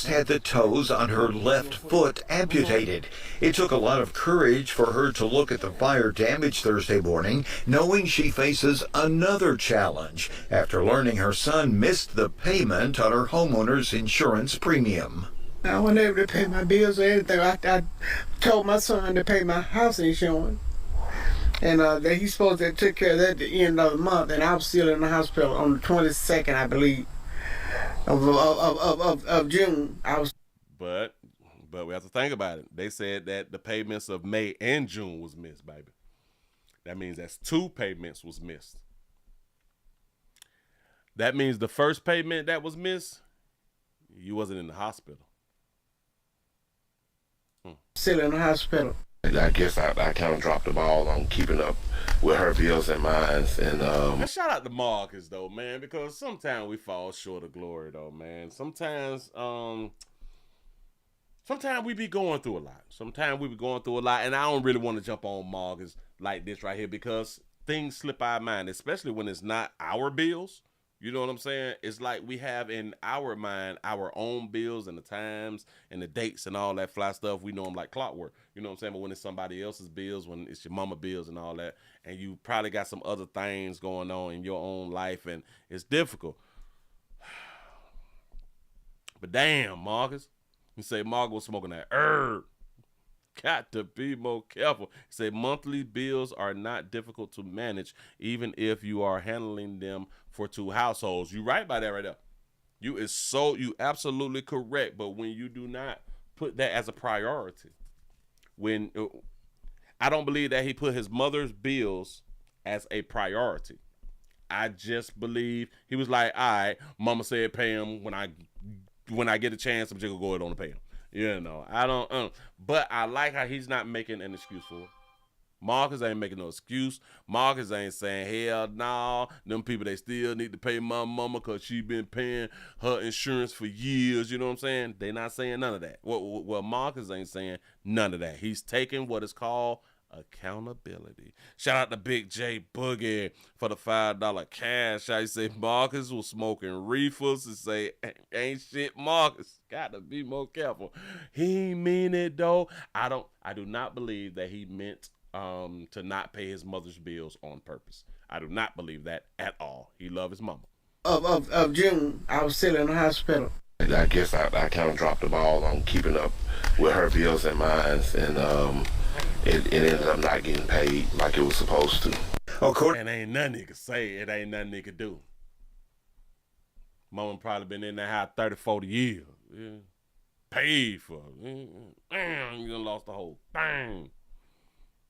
Had the toes on her left foot amputated. It took a lot of courage for her to look at the fire damage Thursday morning, knowing she faces another challenge after learning her son missed the payment on her homeowner's insurance premium. I wasn't able to pay my bills or anything. I told my son to pay my house insurance. And that he's supposed to take care of that at the end of the month. And I was still in the hospital on the 22nd, I believe, of June. But we have to think about it. They said that the payments of May and June was missed, baby. That means that's 2 payments was missed. That means the first payment that was missed, you wasn't in the hospital. Still in the hospital. I guess I kind of dropped the ball on keeping up with her bills and mine. And shout out to Marcus though, man, because sometimes we fall short of glory though, man. Sometimes we be going through a lot. And I don't really want to jump on Marcus like this right here because things slip our mind, especially when it's not our bills. You know what I'm saying? It's like we have in our mind our own bills and the times and the dates and all that fly stuff. We know them like clockwork. You know what I'm saying? But when it's somebody else's bills, when it's your mama bills and all that, and you probably got some other things going on in your own life, and it's difficult. But damn, Marcus. You say Marcus was smoking that herb. Got to be more careful. Say monthly bills are not difficult to manage, even if you are handling them for 2 households. You right by that right there. You absolutely correct. But when you do not put that as a priority, when I don't believe that he put his mother's bills as a priority. I just believe he was like, all right, mama said pay him when I get a chance. I'm just gonna go ahead on and pay him. You know, I don't, but I like how he's not making an excuse for it. Marcus ain't making no excuse. Marcus ain't saying, hell no, them people, they still need to pay my mama because she been paying her insurance for years. You know what I'm saying? They not saying none of that. Well, Marcus ain't saying none of that. He's taking what is called accountability. Shout out to Big J Boogie for the $5 cash. I say Marcus was smoking reefers and say ain't shit Marcus. Gotta be more careful. He mean it though. I do not believe that he meant to not pay his mother's bills on purpose. I do not believe that at all. He loved his mama. Of June, I was still in the hospital. I guess I kind of dropped the ball on keeping up with her bills and mine, and it ended up not getting paid like it was supposed to. And ain't nothing he could say. It ain't nothing he could do. Mama probably been in that house 30, 40 years. Yeah. Paid for it. Bam, you done lost the whole thing.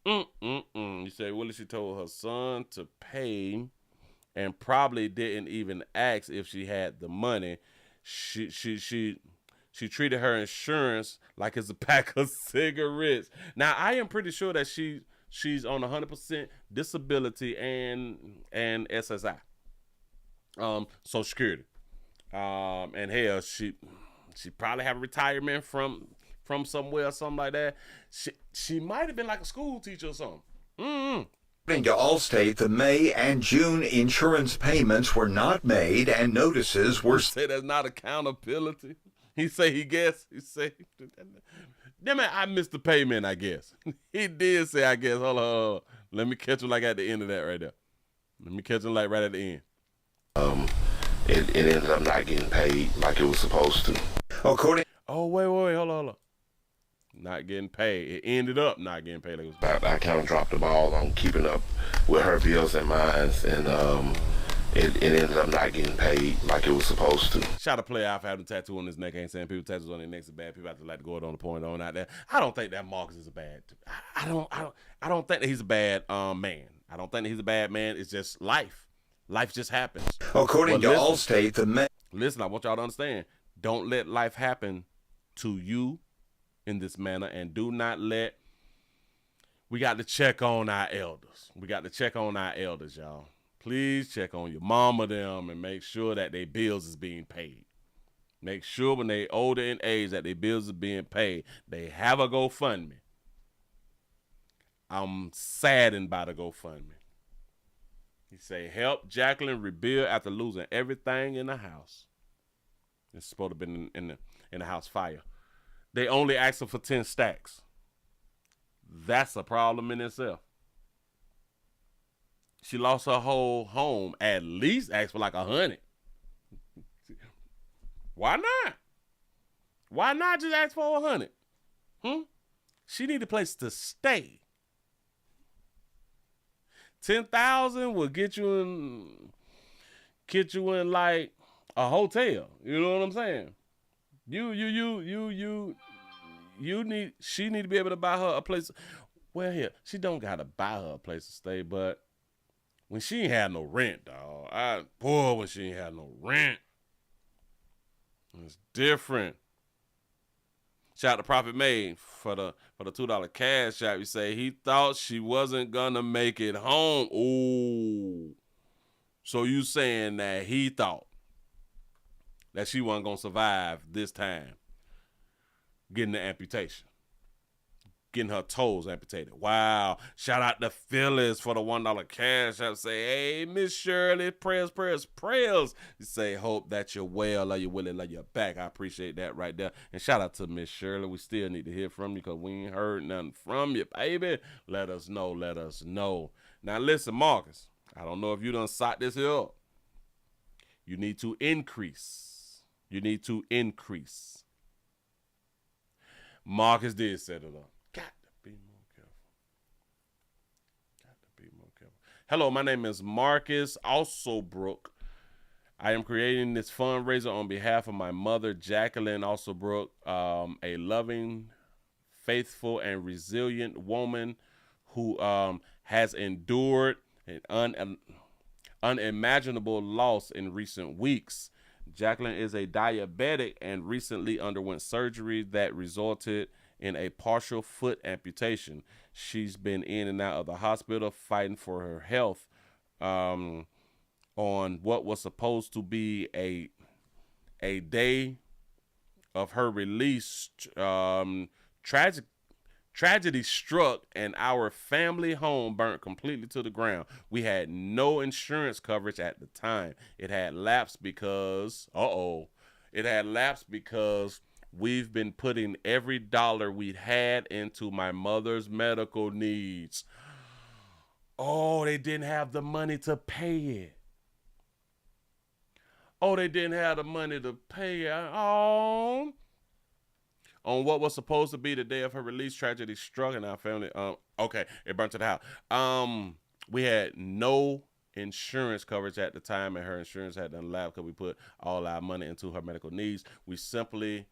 You say, Willie, she told her son to pay and probably didn't even ask if she had the money. She treated her insurance like it's a pack of cigarettes. Now, I am pretty sure that she's on 100% disability and SSI, Social Security, and hell, She probably have a retirement from somewhere or something like that. She might have been like a school teacher or something. According to Allstate, the May and June insurance payments were not made and notices were... He say that's not accountability. He say he guessed. He say, damn it, I missed the payment, I guess. He did say, I guess. Hold on. Let me catch him like at the end of that right there. Let me catch him like right at the end. It ended up not getting paid like it was supposed to. According... Oh, wait, hold on. Not getting paid. It ended up not getting paid. Like it was I kind of dropped the ball on keeping up with her bills and mine, and it ended up not getting paid like it was supposed to. Shout out to Play out for having a tattoo on his neck. I ain't saying people tattoos on their necks are bad. People have to like to go it on the point on out there. I don't think that Marcus is a bad. I don't think that he's a bad man. I don't think that he's a bad man. It's just life. Life just happens. According to Allstate, listen, I want y'all to understand. Don't let life happen to you in this manner, and do not let. We got to check on our elders. We got to check on our elders, y'all. Please check on your mama them and make sure that their bills is being paid. Make sure when they older in age that their bills are being paid. They have a GoFundMe. I'm saddened by the GoFundMe. He say, help Jacqueline rebuild after losing everything in the house. It's supposed to have been in the house fire. They only asked her for 10 stacks. That's a problem in itself. She lost her whole home. At least asked for like 100. Why not? Why not just ask for 100? She need a place to stay. 10,000 will get you in like a hotel. You know what I'm saying? She need to be able to buy her a place. Well, here, she don't gotta buy her a place to stay, but when she ain't had no rent, dog. When she ain't had no rent. It's different. Shout out to Prophet Made for the $2 cash app. You say he thought she wasn't gonna make it home. Ooh. So you saying that he thought that she wasn't gonna survive this time getting the amputation, getting her toes amputated. Wow. Shout out to Phyllis for the $1 cash app. Say, hey, Miss Shirley, prayers. You say, hope that you're well, love you, Willie, love you back. I appreciate that right there. And shout out to Miss Shirley. We still need to hear from you because we ain't heard nothing from you, baby. Let us know. Now listen, Marcus, I don't know if you done sought this here up. You need to increase. Marcus did set it up. Got to be more careful. Hello, my name is Marcus Alsobrook. I am creating this fundraiser on behalf of my mother, Jacqueline Alsobrook, a loving, faithful, and resilient woman who has endured an unimaginable loss in recent weeks. Jacqueline is a diabetic and recently underwent surgery that resulted in a partial foot amputation. She's been in and out of the hospital fighting for her health on what was supposed to be a day of her release. Tragedy struck and our family home burnt completely to the ground. We had no insurance coverage at the time. It had lapsed because, we've been putting every dollar we'd had into my mother's medical needs. Oh, they didn't have the money to pay it. On what was supposed to be the day of her release, tragedy struck and our family. It burnt to the house. We had no insurance coverage at the time, and her insurance had done lapsed because we put all our money into her medical needs. We simply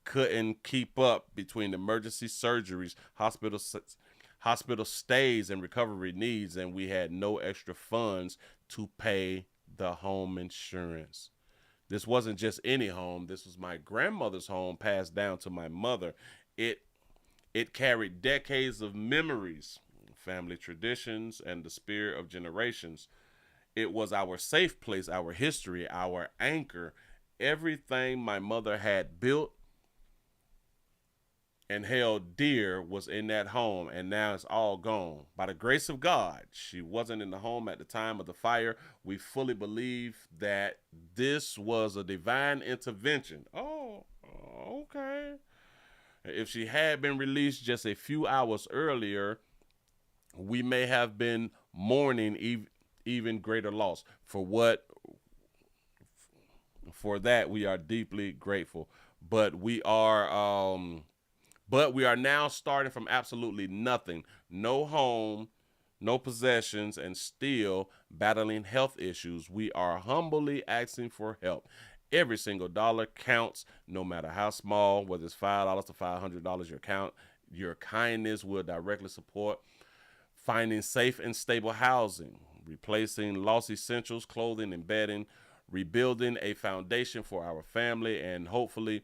couldn't keep up between the emergency surgeries, hospital stays, and recovery needs, and we had no extra funds to pay the home insurance. This wasn't just any home. This was my grandmother's home passed down to my mother. It carried decades of memories, family traditions, and the spirit of generations. It was our safe place, our history, our anchor, everything my mother had built and held dear was in that home, and now it's all gone. By the grace of God, she wasn't in the home at the time of the fire. We fully believe that this was a divine intervention. Oh, okay. If she had been released just a few hours earlier, we may have been mourning even greater loss. For that, we are deeply grateful. But we are now starting from absolutely nothing. No home, no possessions, and still battling health issues. We are humbly asking for help. Every single dollar counts, no matter how small, whether it's $5 to $500. Your kindness will directly support finding safe and stable housing, replacing lost essentials, clothing and bedding, rebuilding a foundation for our family, and hopefully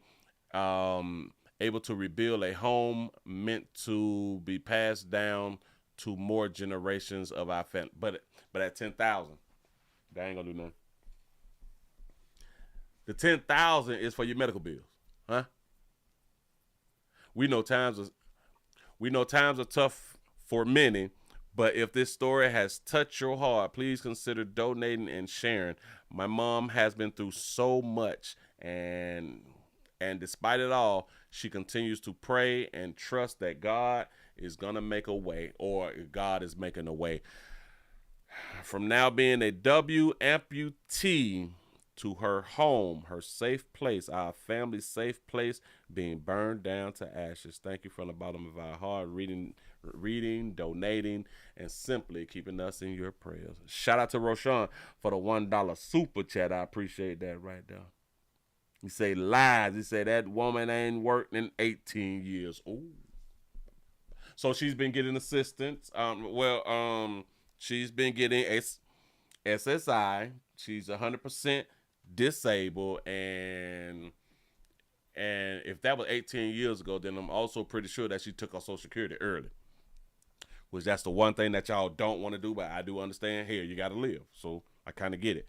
able to rebuild a home meant to be passed down to more generations of our family. But at 10,000, that ain't gonna do nothing. The 10,000 is for your medical bills, huh? We know times are tough for many, but if this story has touched your heart, please consider donating and sharing. My mom has been through so much, and despite it all, she continues to pray and trust that God is gonna make a way, or God is making a way. From now being a W amputee to her home, her safe place, our family's safe place, being burned down to ashes. Thank you from the bottom of our heart, reading, donating, and simply keeping us in your prayers. Shout out to Roshan for the $1 super chat. I appreciate that right there. He say lies. He said that woman ain't worked in 18 years. Ooh. So she's been getting assistance. She's been getting SSI. She's 100% disabled, and if that was 18 years ago, then I'm also pretty sure that she took her Social Security early, which that's the one thing that y'all don't want to do, but I do understand. Here, you got to live, so I kind of get it.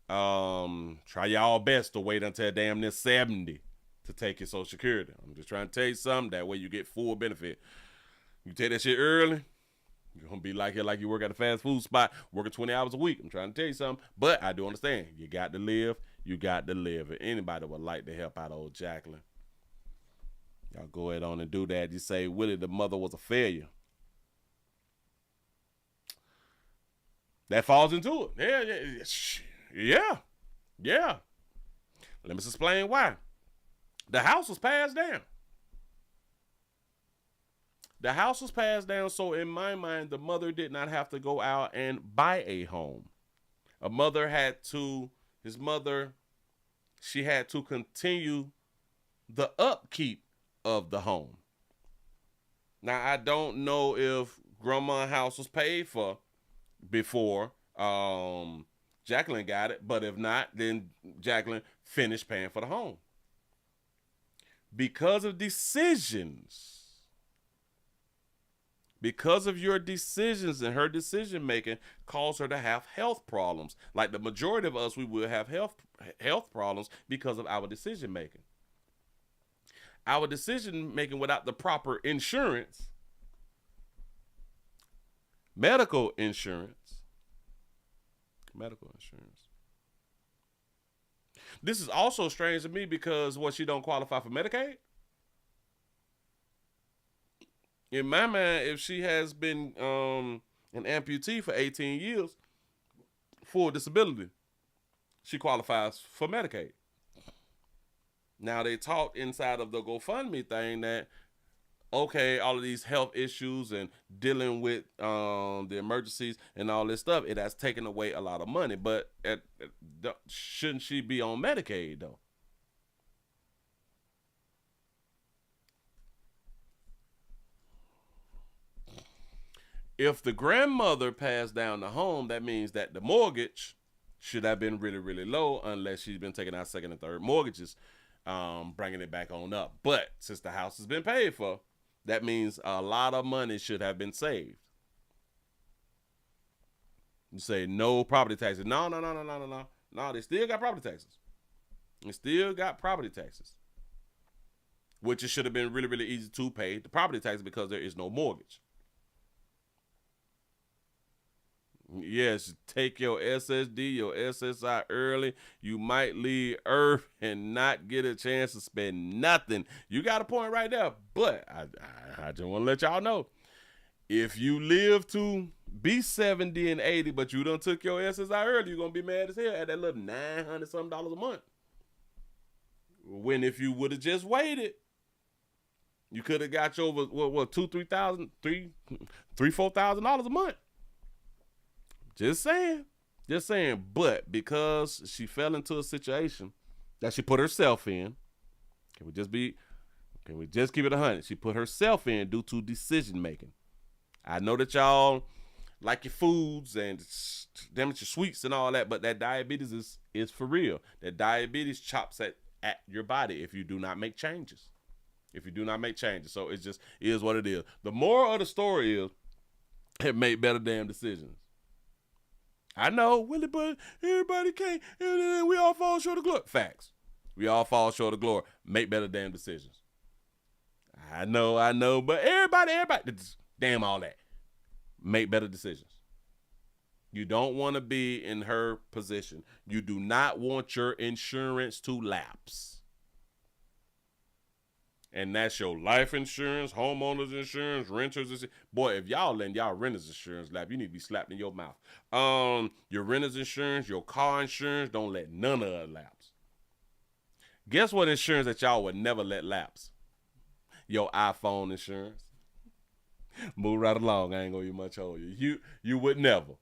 Try y'all best to wait until damn near 70 to take your Social Security. I'm just trying to tell you something, that way you get full benefit. You take that shit early, you're going to be like you work at a fast food spot, working 20 hours a week. I'm trying to tell you something, but I do understand. You got to live. You got to live. If anybody would like to help out old Jacqueline, y'all go ahead on and do that. You say, Willie, the mother was a failure. That falls into it. Yeah. Let me explain why. The house was passed down. The house was passed down, so in my mind, the mother did not have to go out and buy a home. She had to continue the upkeep of the home. Now, I don't know if grandma's house was paid for before Jacqueline got it, but if not, then Jacqueline finished paying for the home. Because of your decisions and her decision making caused her to have health problems. Like the majority of us, we will have health problems because of our decision making. Our decision making without the proper insurance, medical insurance. This is also strange to me because she don't qualify for Medicaid. In my mind, if she has been an amputee for 18 years, full disability, she qualifies for Medicaid. Now, they talked inside of the GoFundMe thing that, okay, all of these health issues and dealing with the emergencies and all this stuff, it has taken away a lot of money. But shouldn't she be on Medicaid, though? If the grandmother passed down the home, that means that the mortgage should have been really, really low unless she's been taking out second and third mortgages, bringing it back on up. But since the house has been paid for, that means a lot of money should have been saved. You say no property taxes. No, they still got property taxes. and still got property taxes, which it should have been really, really easy to pay the property tax because there is no mortgage. Yes, take your SSD, your SSI early. You might leave Earth and not get a chance to spend nothing. You got a point right there. But I just want to let y'all know, if you live to be 70 and 80, but you done took your SSI early, you're going to be mad as hell at that little $900 something a month. When if you would have just waited, you could have got you over, $2,000, $4,000 a month. Just saying. But because she fell into a situation that she put herself in, can we just keep it 100? She put herself in due to decision making. I know that y'all like your foods and damn it, your sweets and all that, but that diabetes is for real. That diabetes chops at your body if you do not make changes. So it just is what it is. The moral of the story is, make better damn decisions. I know, Willie, but everybody can't. We all fall short of glory. Facts. We all fall short of glory. Make better damn decisions. I know, but everybody, damn all that. Make better decisions. You don't want to be in her position. You do not want your insurance to lapse. And that's your life insurance, homeowners insurance, renters insurance. Boy, if y'all letting y'all renters insurance lap, you need to be slapped in your mouth. Your renters insurance, your car insurance, don't let none of it lapse. Guess what insurance that y'all would never let lapse? Your iPhone insurance. Move right along. I ain't gonna be much on you. You would never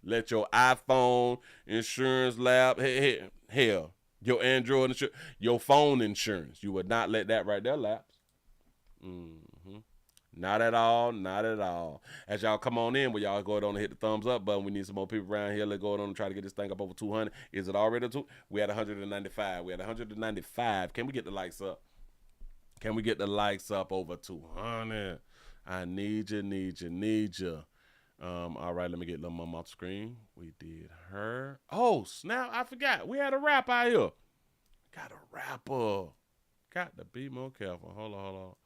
let your iPhone insurance lapse. Hell. Your Android insurance, your phone insurance, you would not let that right there lapse. Not at all. As y'all come on in, y'all go ahead and hit the thumbs up button. We need some more people around here. Let's go ahead and try to get this thing up over 200. Is it already 200? We had 195. Can we get the likes up? Over 200? I need you. All right, let me get little mama off the screen. We did her. Oh, snap, I forgot. We had a rapper out here. Got a rapper. Got to be more careful. Hold on.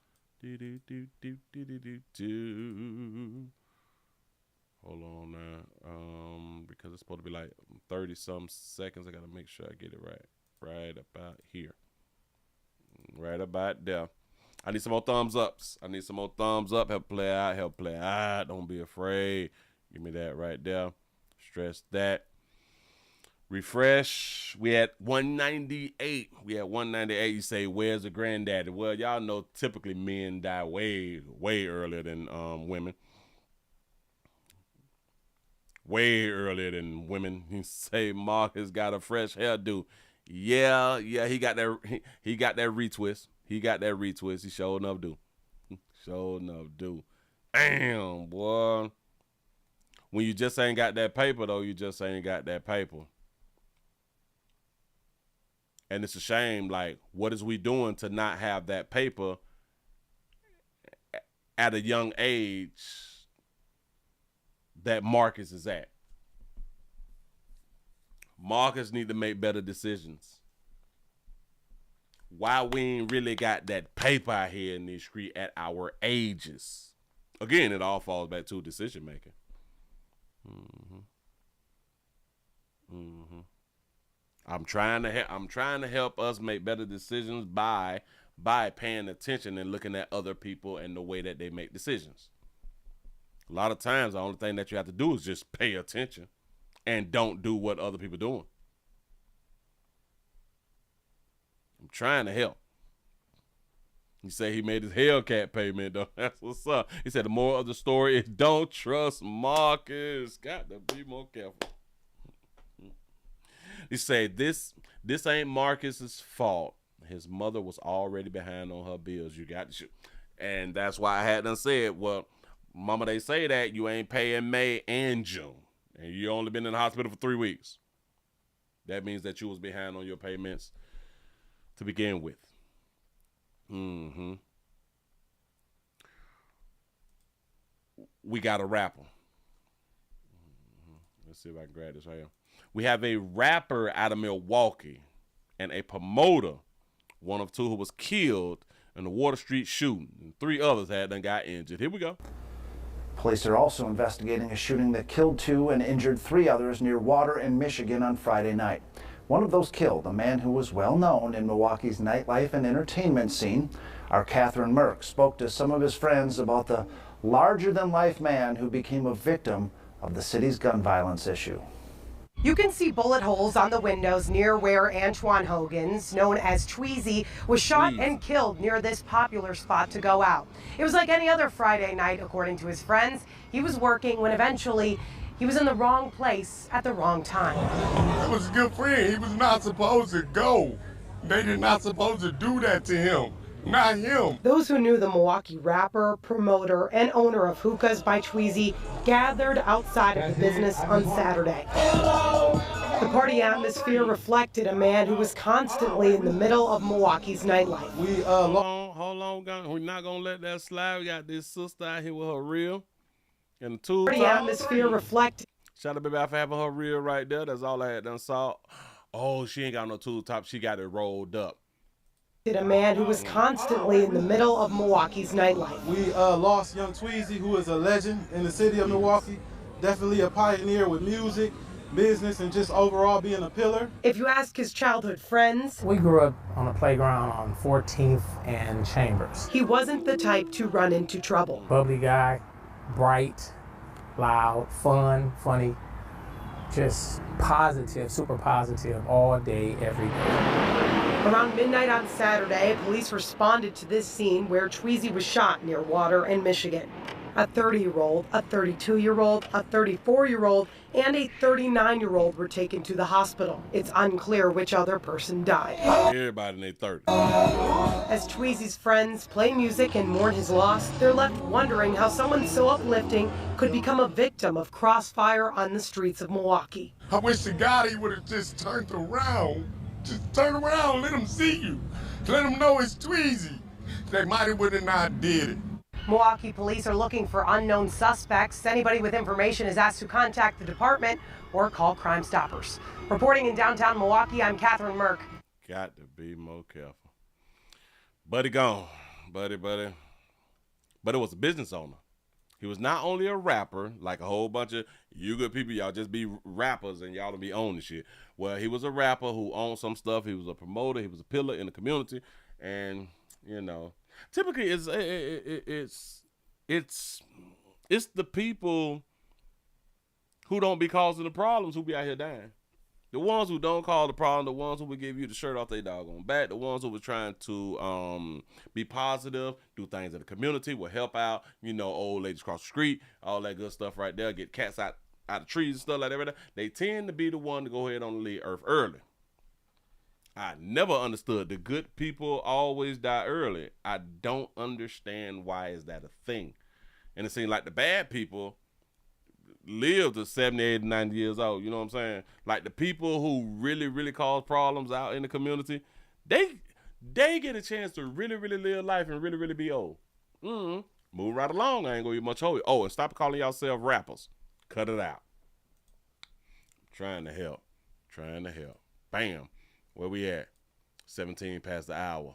Hold on now. Because it's supposed to be like 30-some seconds. I got to make sure I get it right. Right about here. Right about there. I need some more thumbs ups. Help play out. Don't be afraid. Give me that right there. Stress that. Refresh. We at 198. You say, where's the granddaddy? Well, y'all know typically men die way earlier than women. Way earlier than women. You say Marcus got a fresh hairdo. Yeah, he got that retwist. He sure enough do. Damn, boy. When you just ain't got that paper, though, you just ain't got that paper. And it's a shame, like, what is we doing to not have that paper at a young age that Marcus is at? Marcus need to make better decisions. Why we ain't really got that paper out here in the street at our ages? Again, it all falls back to decision making. I'm trying to help us make better decisions by paying attention and looking at other people and the way that they make decisions. A lot of times, the only thing that you have to do is just pay attention and don't do what other people are doing. I'm trying to help. He said he made his Hellcat payment, though. That's what's up. He said the moral of the story is don't trust Marcus. Got to be more careful. He said this ain't Marcus's fault. His mother was already behind on her bills. You got to, and that's why I had done said, well, mama, they say that you ain't paying May and June, and you only been in the hospital for 3 weeks. That means that you was behind on your payments to begin with. We got a rapper. Let's see if I can grab this right here. We have a rapper out of Milwaukee, and a promoter, one of two who was killed in the Water Street shooting. And 3 others done got injured. Here we go. Police are also investigating a shooting that killed 2 and injured 3 others near Water in Michigan on Friday night. One of those killed, a man who was well known in Milwaukee's nightlife and entertainment scene. Our Catherine Merck spoke to some of his friends about the larger-than-life man who became a victim of the city's gun violence issue. You can see bullet holes on the windows near where Antoine Hogan's, known as Tweezy, was shot and killed near this popular spot to go out. It was like any other Friday night, according to his friends. He was working when eventually he was in the wrong place at the wrong time. That was a good friend. He was not supposed to go. They did not supposed to do that to him. Not him. Those who knew the Milwaukee rapper, promoter, and owner of Hookahs by Tweezy gathered outside of the business on Saturday. The party atmosphere reflected a man who was constantly in the middle of Milwaukee's nightlife. Hold on, we're not gonna let that slide. We got this sister out here with her reel and the tube. The atmosphere reflected. Shout out baby out for having her reel right there. That's all I had done saw. Oh, she ain't got no tube top. She got it rolled up. A man who was constantly in the middle of Milwaukee's nightlife. We lost young Tweezy, who is a legend in the city of Milwaukee. Definitely a pioneer with music, business, and just overall being a pillar. If you ask his childhood friends, we grew up on a playground on 14th and Chambers. He wasn't the type to run into trouble. Bubbly guy, bright, loud, fun, funny, just positive, super positive all day, every day. Around midnight on Saturday, police responded to this scene where Tweezy was shot near Water in Michigan. A 30-year-old, a 32-year-old, a 34-year-old, and a 39-year-old were taken to the hospital. It's unclear which other person died. Everybody in their 30s. As Tweezy's friends play music and mourn his loss, they're left wondering how someone so uplifting could become a victim of crossfire on the streets of Milwaukee. I wish to God he would have just turned around. Just turn around, let them see you. Let them know it's Tweezy. They might have would have not did it. Milwaukee police are looking for unknown suspects. Anybody with information is asked to contact the department or call Crime Stoppers. Reporting in downtown Milwaukee, I'm Catherine Merck. Got to be more careful. Buddy gone. Buddy. But it was a business owner. He was not only a rapper, like a whole bunch of you good people, y'all just be rappers and y'all don't be owning shit. Well, he was a rapper who owned some stuff. He was a promoter. He was a pillar in the community. And, you know, typically it's the people who don't be causing the problems who be out here dying. The ones who don't cause the problem, the ones who would give you the shirt off their doggone back, the ones who were trying to be positive, do things in the community, will help out, you know, old ladies across the street, all that good stuff right there, get cats out of trees and stuff like that. They tend to be the one to go ahead on the leave earth early. I never understood the good people always die early. I don't understand why is that a thing. And it seems like the bad people live to 70, 80, 90 years old. You know what I'm saying? Like the people who really, really cause problems out in the community, they get a chance to really, really live life and really, really be old. Move right along. I ain't gonna be much older. Oh, and stop calling yourself rappers. Cut it out. Trying to help. Bam. Where we at? 17 past the hour.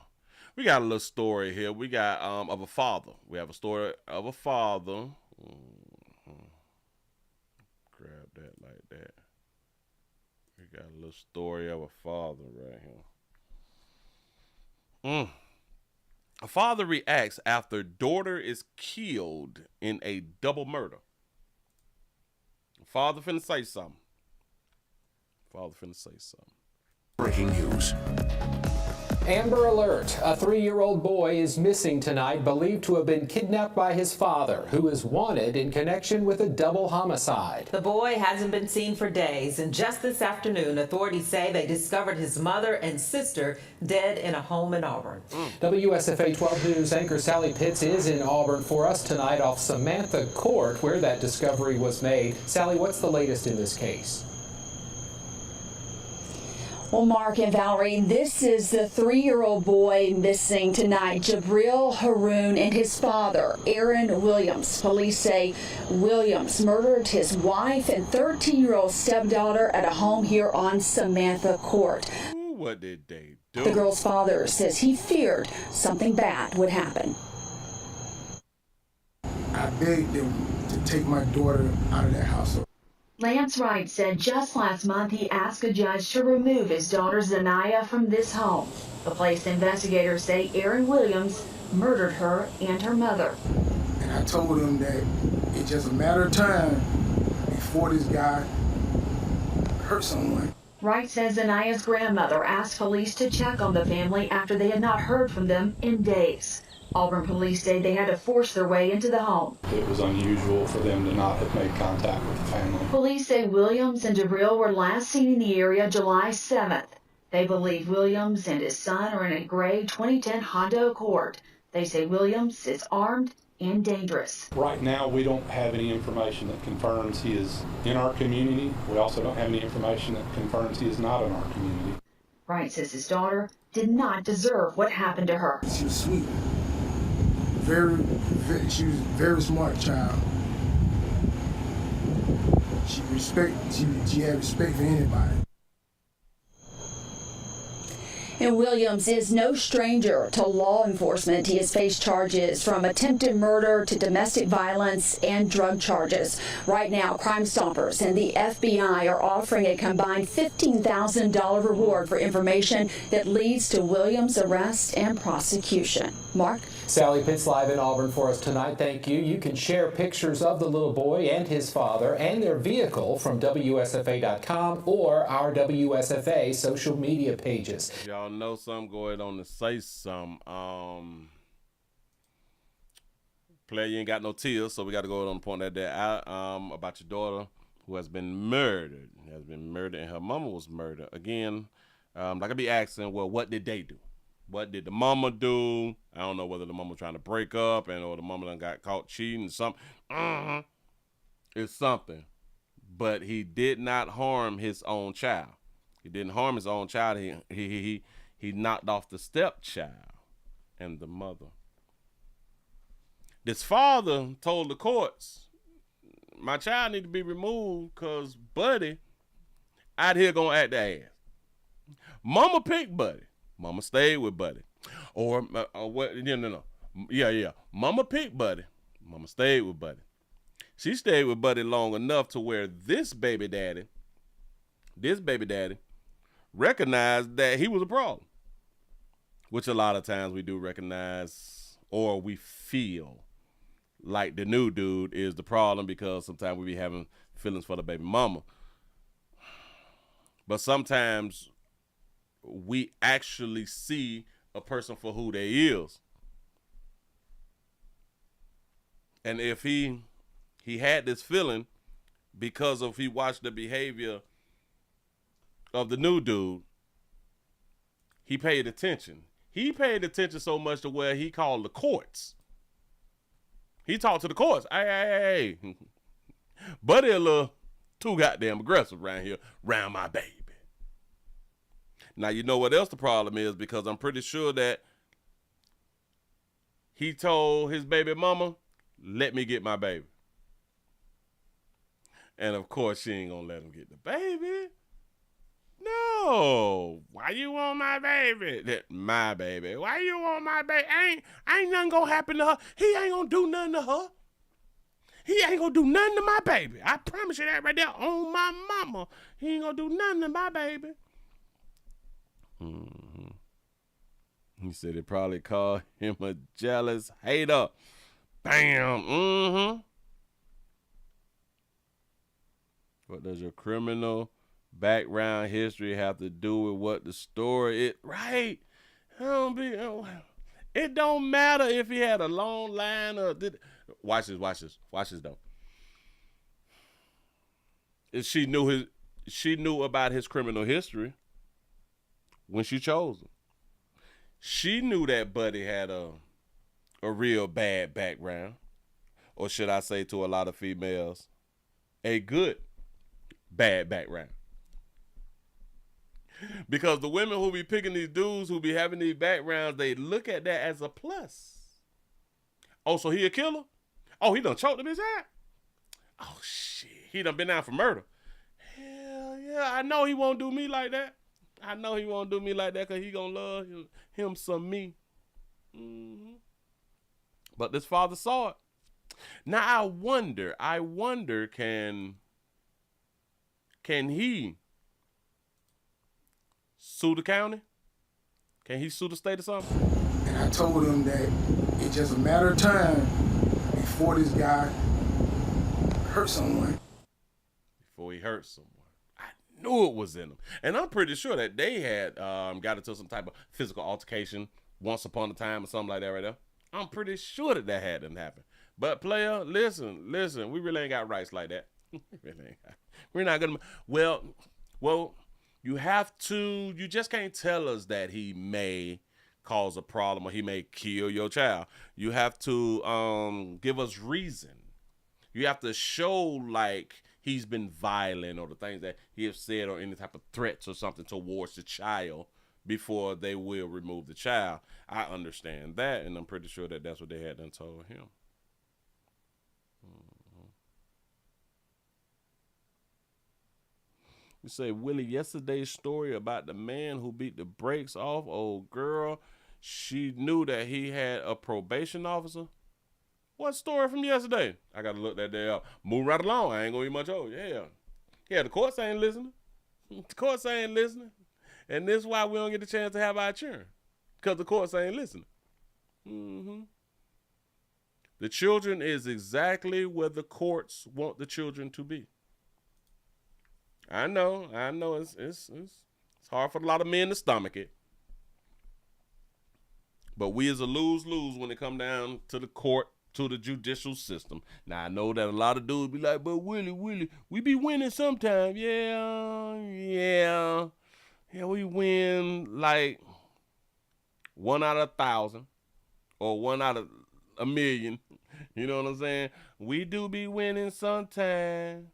We got a little story here. We got of a father. We have a story of a father. Grab that like that. We got a little story of a father right here. A father reacts after daughter is killed in a double murder. Father finna say something. Breaking news. Amber Alert. A 3-year-old boy is missing tonight, believed to have been kidnapped by his father, who is wanted in connection with a double homicide. The boy hasn't been seen for days, and just this afternoon, authorities say they discovered his mother and sister dead in a home in Auburn. WSFA 12 News anchor Sally Pitts is in Auburn for us tonight off Samantha Court, where that discovery was made. Sally, what's the latest in this case? Well, Mark and Valerie, this is the 3-year-old boy missing tonight, Jabril Haroon, and his father, Aaron Williams. Police say Williams murdered his wife and 13-year-old stepdaughter at a home here on Samantha Court. What did they do? The girl's father says he feared something bad would happen. I begged them to take my daughter out of that house. Lance Wright said just last month he asked a judge to remove his daughter Zanaya from this home. The police investigators say Aaron Williams murdered her and her mother. And I told him that it's just a matter of time before this guy hurt someone. Wright says Zanaya's grandmother asked police to check on the family after they had not heard from them in days. Auburn police say they had to force their way into the home. It was unusual for them to not have made contact with the family. Police say Williams and DeVril were last seen in the area July 7th. They believe Williams and his son are in a gray 2010 Honda Accord. They say Williams is armed and dangerous. Right now, we don't have any information that confirms he is in our community. We also don't have any information that confirms he is not in our community. Wright says his daughter did not deserve what happened to her. She was sweet. She was a very smart child. She had respect for anybody. And Williams is no stranger to law enforcement. He has faced charges from attempted murder to domestic violence and drug charges. Right now, Crime Stoppers and the FBI are offering a combined $15,000 reward for information that leads to Williams' arrest and prosecution. Mark? Sally Pitts live in Auburn for us tonight. Thank you. You can share pictures of the little boy and his father and their vehicle from WSFA.com or our WSFA social media pages. If y'all know something, go ahead on to say something. Player, you ain't got no tears, so we got to go ahead and point that out about your daughter who has been murdered. And her mama was murdered. Again, like I be asking, well, what did they do? What did the mama do? I don't know whether the mama was trying to break up or the mama done got caught cheating or something. It's something. But he did not harm his own child. He didn't harm his own child. He knocked off the stepchild and the mother. This father told the courts, my child need to be removed because Buddy out here gonna act the ass. Mama picked Buddy. Mama stayed with Buddy. Or what? No. Yeah. Mama picked Buddy. Mama stayed with Buddy. She stayed with Buddy long enough to where this baby daddy recognized that he was a problem. Which a lot of times we do recognize, or we feel like the new dude is the problem because sometimes we be having feelings for the baby mama. But sometimes we actually see a person for who they is. And if he had this feeling because of he watched the behavior of the new dude, he paid attention. He paid attention so much to where he called the courts. He talked to the courts. Hey. Buddy a little too goddamn aggressive around here, around my baby. Now, you know what else the problem is? Because I'm pretty sure that he told his baby mama, let me get my baby. And, of course, she ain't going to let him get the baby. No. Why you want my baby? My baby. Why you want my baby? Ain't nothing going to happen to her. He ain't going to do nothing to her. He ain't going to do nothing to my baby. I promise you that right there on my mama. He ain't going to do nothing to my baby. Mm-hmm. He said it probably called him a jealous hater. Bam. Mm-hmm. What does your criminal background history have to do with what the story is? Right. It don't matter if he had a long line or watch this though. She knew about his criminal history when she chose him. She knew that Buddy had a real bad background, or should I say to a lot of females, a good bad background. Because the women who be picking these dudes who be having these backgrounds, they look at that as a plus. Oh, so he a killer? Oh, he done choked him his head? Oh, shit. He done been out for murder. Hell yeah, I know he won't do me like that. I know he won't do me like that because he going to love him some me. Mm-hmm. But this father saw it. Now I wonder, can he sue the county? Can he sue the state or something? And I told him that it's just a matter of time before this guy hurt someone. Before he hurt someone. I knew it was in him. And I'm pretty sure that they had got into some type of physical altercation once upon a time or something like that right there. I'm pretty sure that hadn't happened. But player, listen, we really ain't got rights like that. We're not gonna, well, you just can't tell us that he may cause a problem or he may kill your child. You have to give us reason. You have to show like he's been violent or the things that he has said or any type of threats or something towards the child before they will remove the child. I understand that, and I'm pretty sure that that's what they had done told him. You say, Willie, yesterday's story about the man who beat the brakes off old girl, she knew that he had a probation officer? What story from yesterday? I got to look that day up. Move right along. I ain't going to eat much over. Yeah, the courts ain't listening. The courts ain't listening. And this is why we don't get the chance to have our children. Because the courts ain't listening. Mm-hmm. The children is exactly where the courts want the children to be. I know. It's hard for a lot of men to stomach it. But we is a lose-lose when it come down to the court, to the judicial system. Now, I know that a lot of dudes be like, but Willie, we be winning sometime. Yeah, we win like 1 out of 1,000 or 1 out of 1,000,000. You know what I'm saying? We do be winning sometime.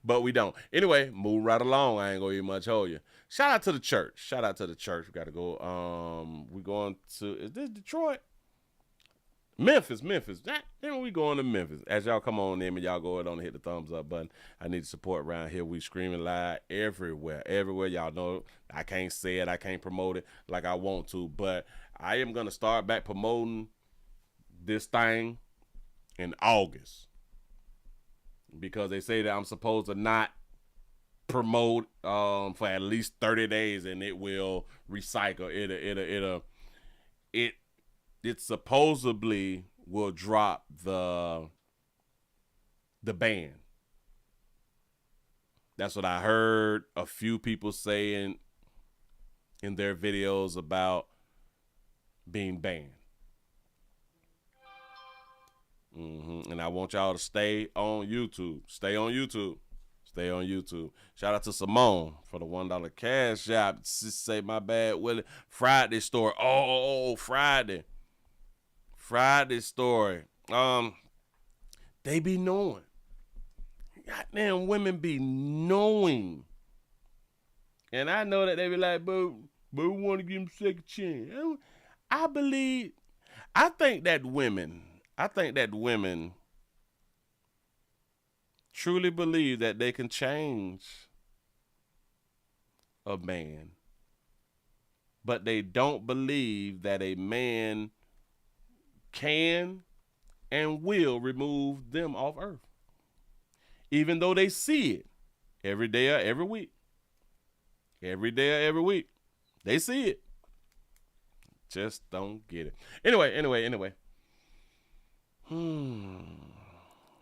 But we don't. Anyway, move right along. I ain't gonna eat much hold you. Shout out to the church. We gotta go. We going to, is this Detroit? Memphis. Then we going to Memphis. As y'all come on in and y'all go ahead and hit the thumbs up button. I need the support around here. We screaming live everywhere. Y'all know I can't say it. I can't promote it like I want to. But I am gonna start back promoting this thing in August. Because they say that I'm supposed to not promote for at least 30 days and it will recycle. It supposedly will drop the ban. That's what I heard a few people saying in their videos about being banned. And I want y'all to stay on YouTube. Shout out to Simone for the $1 cash app. Say my bad, Willie. Friday story. Oh, Friday story. They be knowing. Goddamn women be knowing. And I know that they be like, but we want to give them a second chance. I think that women truly believe that they can change a man, but they don't believe that a man can and will remove them off earth, even though they see it every day or every week. They see it, just don't get it. Anyway.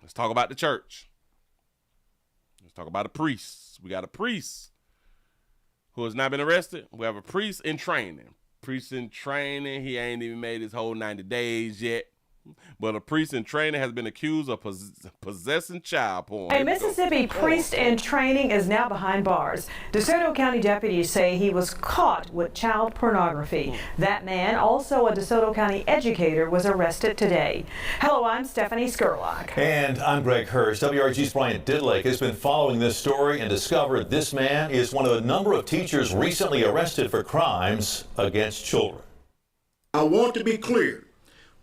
Let's talk about the church. Let's talk about a priest. We got a priest who has not been arrested. We have a priest in training. He ain't even made his whole 90 days yet. But a priest in training has been accused of possessing child porn. A Mississippi priest in training is now behind bars. DeSoto County deputies say he was caught with child pornography. That man, also a DeSoto County educator, was arrested today. Hello, I'm Stephanie Skurlock. And I'm Greg Hurst. WRG's Brian Didlake has been following this story and discovered this man is one of a number of teachers recently arrested for crimes against children. I want to be clear.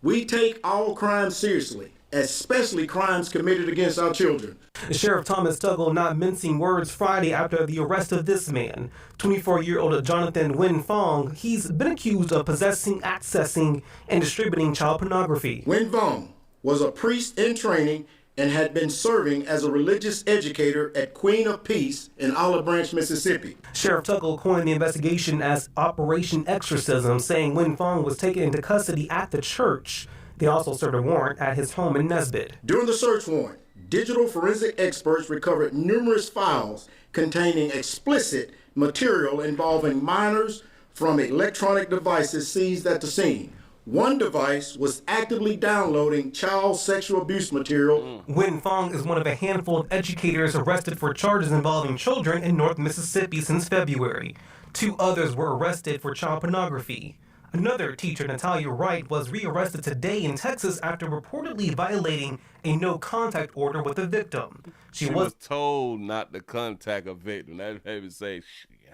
We take all crime seriously, especially crimes committed against our children. Sheriff Thomas Tuggle not mincing words Friday after the arrest of this man, 24-year-old Jonathan Win Fong. He's been accused of possessing, accessing, and distributing child pornography. Win Fong was a priest in training and had been serving as a religious educator at Queen of Peace in Olive Branch, Mississippi. Sheriff Tuggle coined the investigation as Operation Exorcism, saying Win Fong was taken into custody at the church. They also served a warrant at his home in Nesbitt. During the search warrant, digital forensic experts recovered numerous files containing explicit material involving minors from electronic devices seized at the scene. One device was actively downloading child sexual abuse material. Win Fong is one of a handful of educators arrested for charges involving children in North Mississippi since February. 2 others were arrested for child pornography. Another teacher, Natalia Wright, was rearrested today in Texas after reportedly violating a no-contact order with the victim. She was told not to contact a victim. That baby say,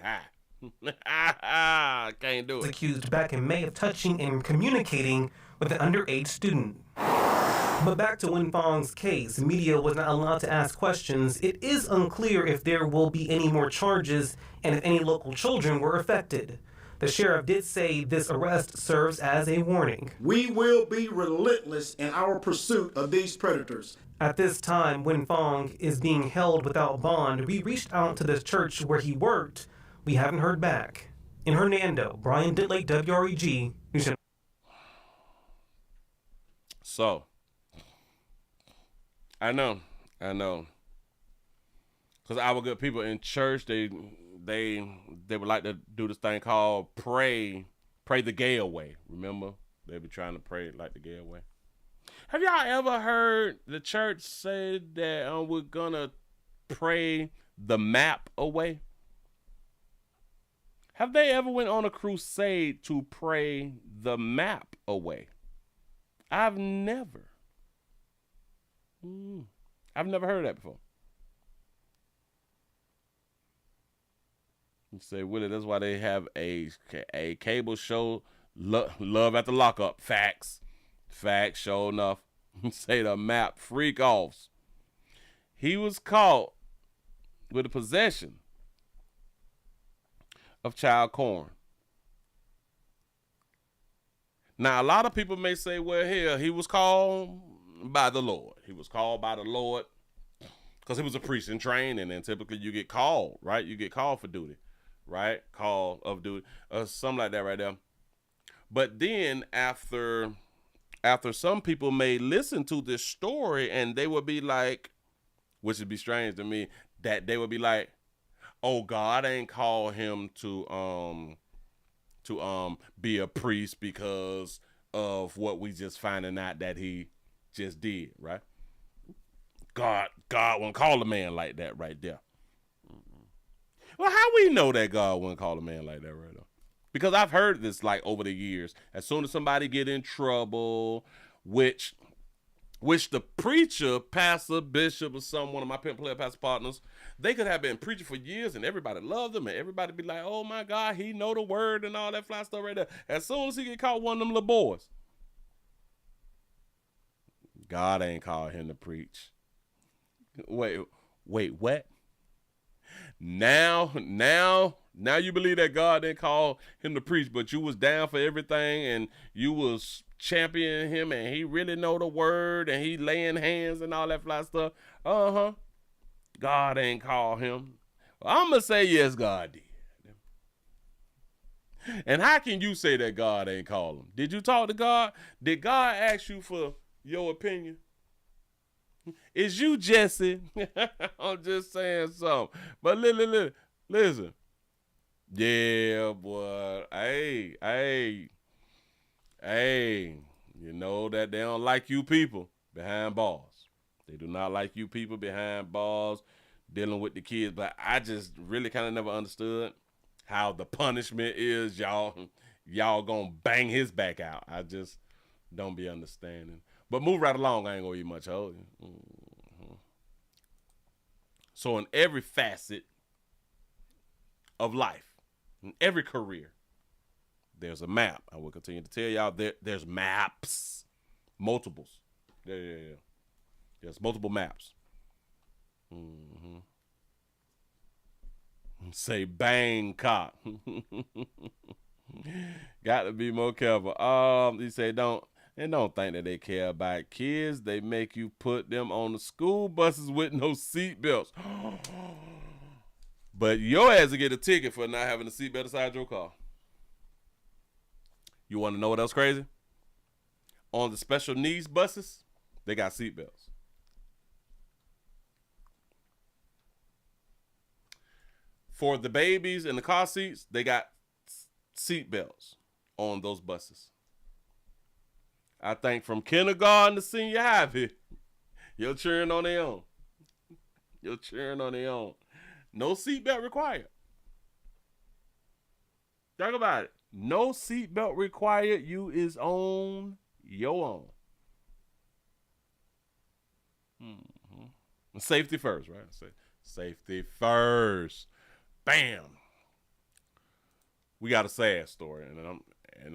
I can't do it. Accused back in May of touching and communicating with an underage student. But back to Win Fong's case, media was not allowed to ask questions. It is unclear if there will be any more charges and if any local children were affected. The sheriff did say this arrest serves as a warning. We will be relentless in our pursuit of these predators. At this time, Win Fong is being held without bond. We reached out to the church where he worked. We haven't heard back. In Hernando, Brian Ditlake, WREG. So, I know. Because our good people in church, they would like to do this thing called pray the gay away. Remember? They be trying to pray like the gay away. Have y'all ever heard the church say that we're gonna pray the map away? Have they ever went on a crusade to pray the map away? I've never heard that before. You say, Willie, that's why they have a cable show, Love at the Lockup. Facts, sure enough. Say the map freak offs. He was caught with the possession of child porn. Now, a lot of people may say, well, here, he was called by the Lord. He was called by the Lord because he was a priest in training, and typically you get called, right? You get called for duty. Right? Call of duty, something like that right there. But then after some people may listen to this story and they would be like, which would be strange to me, that they would be like, oh, God ain't called him to be a priest because of what we just finding out that he just did, right? God won't call a man like that right there. Well, how we know that God wouldn't call a man like that right now? Because I've heard this like over the years. As soon as somebody get in trouble, which the preacher, pastor, bishop, or some one of my pimp player pastor partners, they could have been preaching for years and everybody loved them and everybody be like, oh my God, he know the word and all that fly stuff right there. As soon as he get caught one of them little boys, God ain't called him to preach. Wait, what? Now you believe that God didn't call him to preach, but you was down for everything and you was championing him and he really know the word and he laying hands and all that fly stuff. God ain't called him. Well, I'm going to say yes, God did. And how can you say that God ain't called him? Did you talk to God? Did God ask you for your opinion? Is you Jesse? I'm just saying something. But listen. Yeah, boy. Hey. You know that they don't like you people behind bars. They do not like you people behind bars dealing with the kids. But I just really kind of never understood how the punishment is. Y'all gonna bang his back out. I just don't be understanding. But move right along. I ain't gonna eat much of it. Mm-hmm. So in every facet of life, in every career, there's a map. I will continue to tell y'all there's maps, multiples. Yeah. There's multiple maps. Mm-hmm. Say Bangkok. Got to be more careful. He say don't think that they care about kids. They make you put them on the school buses with no seatbelts. But your ass will get a ticket for not having a seatbelt inside your car. You want to know what else crazy? On the special needs buses, they got seatbelts. For the babies in the car seats, they got seatbelts on those buses. I think from kindergarten to senior high, you're cheering on their own. You're cheering on their own. No seatbelt required. Talk about it. No seatbelt required. You is on your own. Mm-hmm. Safety first, right? Safety first. Bam. We got a sad story, and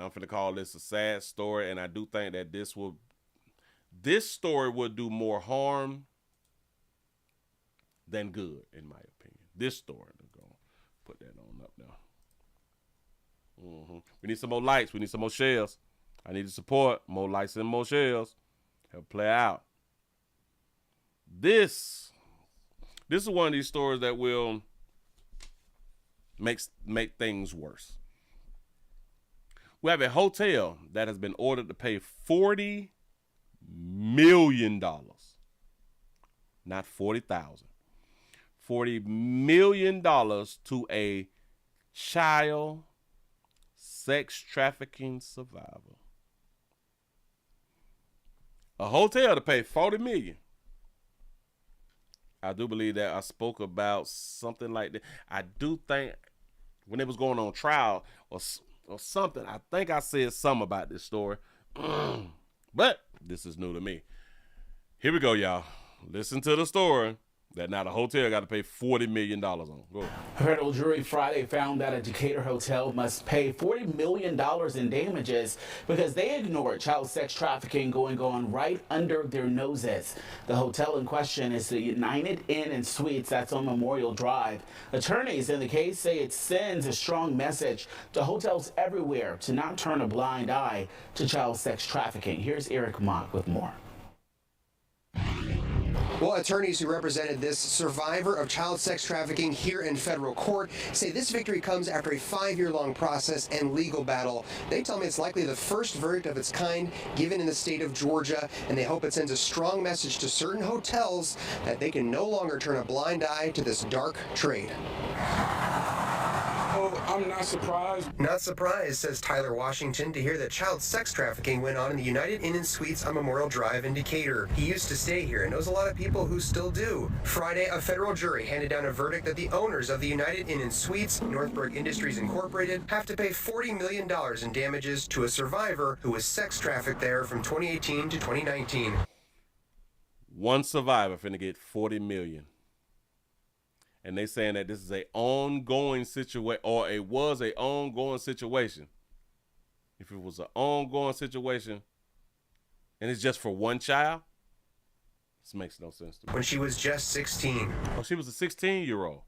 I'm finna call this a sad story, and I do think that this story would do more harm than good, in my opinion. This story, I'm gonna put that on up now. Mm-hmm. We need some more lights. We need some more shells. I need to support more lights and more shells. Help play out. This is one of these stories that will make things worse. We have a hotel that has been ordered to pay $40 million, not $40,000. $40 million to a child sex trafficking survivor. A hotel to pay $40 million. I do believe that I spoke about something like that. I do think when it was going on trial or something, I think I said something about this story. But this is new to me. Here we go, y'all. Listen to the story that now the hotel got to pay $40 million on. Go. A federal jury Friday found that a Decatur hotel must pay $40 million in damages because they ignored child sex trafficking going on right under their noses. The hotel in question is the United Inn and Suites that's on Memorial Drive. Attorneys in the case say it sends a strong message to hotels everywhere to not turn a blind eye to child sex trafficking. Here's Eric Mock with more. Well, attorneys who represented this survivor of child sex trafficking here in federal court say this victory comes after a 5-year-long process and legal battle. They tell me it's likely the first verdict of its kind given in the state of Georgia, and they hope it sends a strong message to certain hotels that they can no longer turn a blind eye to this dark trade. I'm not surprised. Not surprised, says Tyler Washington, to hear that child sex trafficking went on in the United Inn and Suites on Memorial Drive in Decatur. He used to stay here and knows a lot of people who still do. Friday, a federal jury handed down a verdict that the owners of the United Inn and Suites, Northbrook Industries Incorporated, have to pay $40 million in damages to a survivor who was sex trafficked there from 2018 to 2019. One survivor finna get $40 million. And they saying that this is a ongoing situation, or it was a ongoing situation. If it was an ongoing situation, and it's just for one child, this makes no sense to me. When she was just 16. Oh, she was a 16-year-old.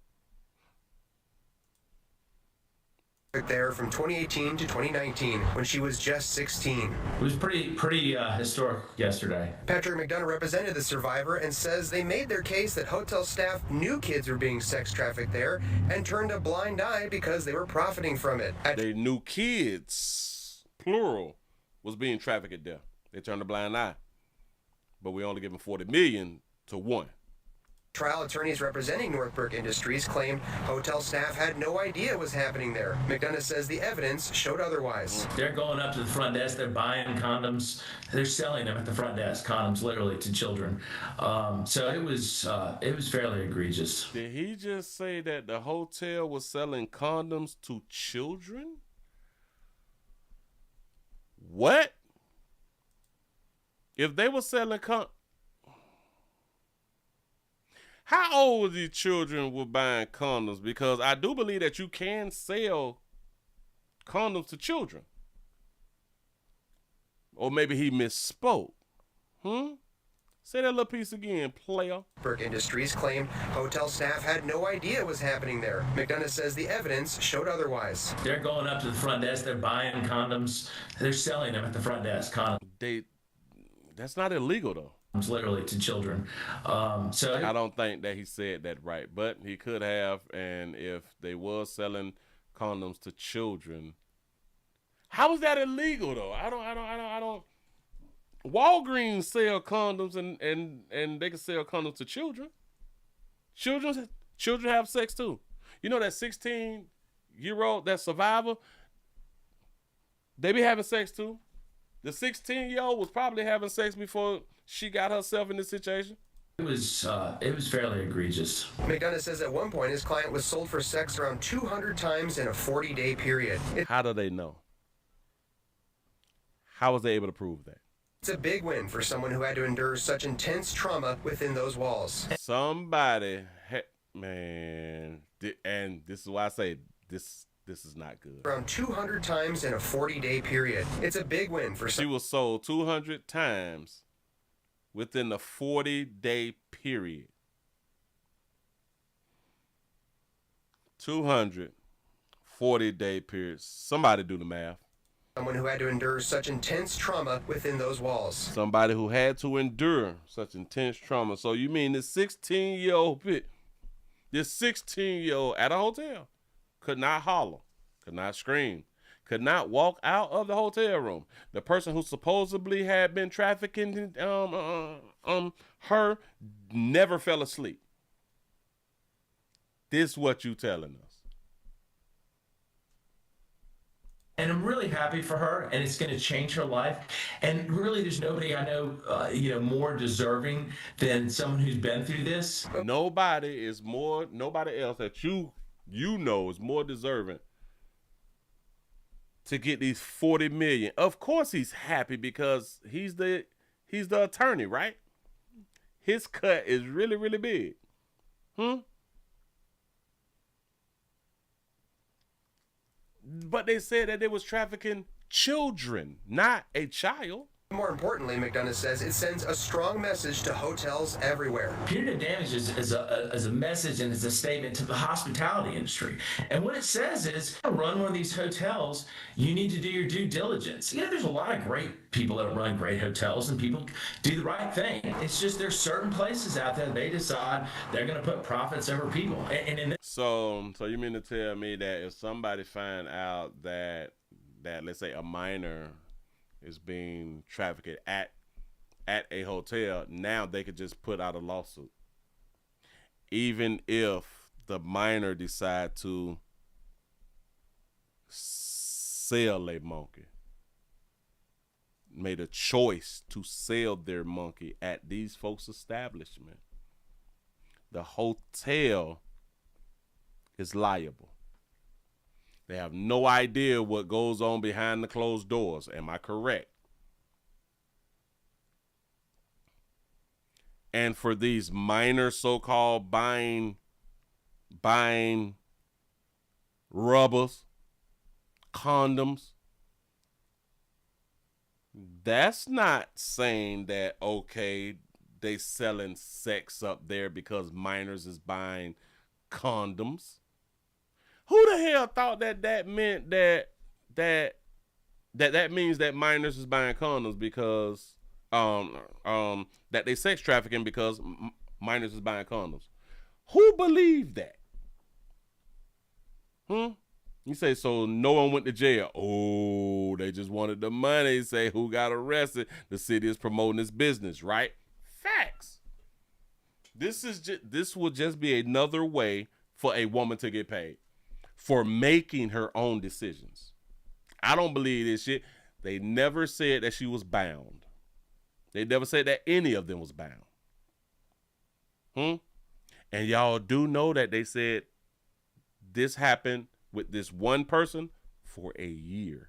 There from 2018 to 2019 when she was just 16. It was pretty historic yesterday. Patrick McDonough represented the survivor and says they made their case that hotel staff knew kids were being sex trafficked there and turned a blind eye because they were profiting from it. They knew kids, plural, was being trafficked there. They turned a blind eye. But we only give them $40 million to one. Trial attorneys representing Northbrook Industries claimed hotel staff had no idea what was happening there. McDonough says the evidence showed otherwise. They're going up to the front desk, they're buying condoms, they're selling them at the front desk, condoms literally to children. So it was fairly egregious. Did he just say that the hotel was selling condoms to children? What? If they were selling how old were these children were buying condoms? Because I do believe that you can sell condoms to children. Or maybe he misspoke. Say that little piece again, player. Burke Industries claimed hotel staff had no idea it was happening there. McDonough says the evidence showed otherwise. They're going up to the front desk. They're buying condoms. They're selling them at the front desk. Condoms. That's not illegal though. Literally to children. So I don't think that he said that right, but he could have. And if they was selling condoms to children, how is that illegal though? I don't. Walgreens sell condoms and they can sell condoms to children. Children have sex too. You know that 16-year-old, that survivor, they be having sex too. The 16-year-old was probably having sex before she got herself in this situation. It was fairly egregious. McDonough says at one point his client was sold for sex around 200 times in a 40-day period. How do they know? How was they able to prove that? It's a big win for someone who had to endure such intense trauma within those walls. Somebody, man, and this is why I say this is not good. Around 200 times in a 40-day period. It's a big win for She was sold 200 times within the 40-day period. 200 40-day periods. Somebody do the math. Someone who had to endure such intense trauma within those walls. Somebody who had to endure such intense trauma. So you mean this 16-year-old at a hotel could not holler, could not scream, could not walk out of the hotel room. The person who supposedly had been trafficking her never fell asleep. This what you telling us. And I'm really happy for her, and it's going to change her life. And really, there's nobody I know, more deserving than someone who's been through this. Nobody else that you know is more deserving to get these $40 million. Of course, he's happy because he's the attorney, right? His cut is really, really big. But they said that they was trafficking children, not a child. More importantly, McDonough says it sends a strong message to hotels everywhere. Punitive damage is a message and is a statement to the hospitality industry. And what it says is, to run one of these hotels, you need to do your due diligence. There's a lot of great people that run great hotels and people do the right thing. It's just there's certain places out there they decide they're going to put profits over people. So you mean to tell me that if somebody find out that let's say a minor is being trafficked at a hotel, now they could just put out a lawsuit, even if the minor decide to sell a monkey, made a choice to sell their monkey at these folks' establishment, the hotel is liable. They have no idea what goes on behind the closed doors. Am I correct? And for these minor so-called buying rubbers, condoms, that's not saying that, okay, they selling sex up there because minors is buying condoms. Who the hell thought that meant that means that minors is buying condoms because that they sex trafficking because minors is buying condoms? Who believed that? You say, so no one went to jail. Oh, they just wanted the money. Say, who got arrested? The city is promoting this business, right? Facts. This will just be another way for a woman to get paid for making her own decisions. I don't believe this shit. They never said that she was bound. They never said that any of them was bound. And y'all do know that they said this happened with this one person for a year.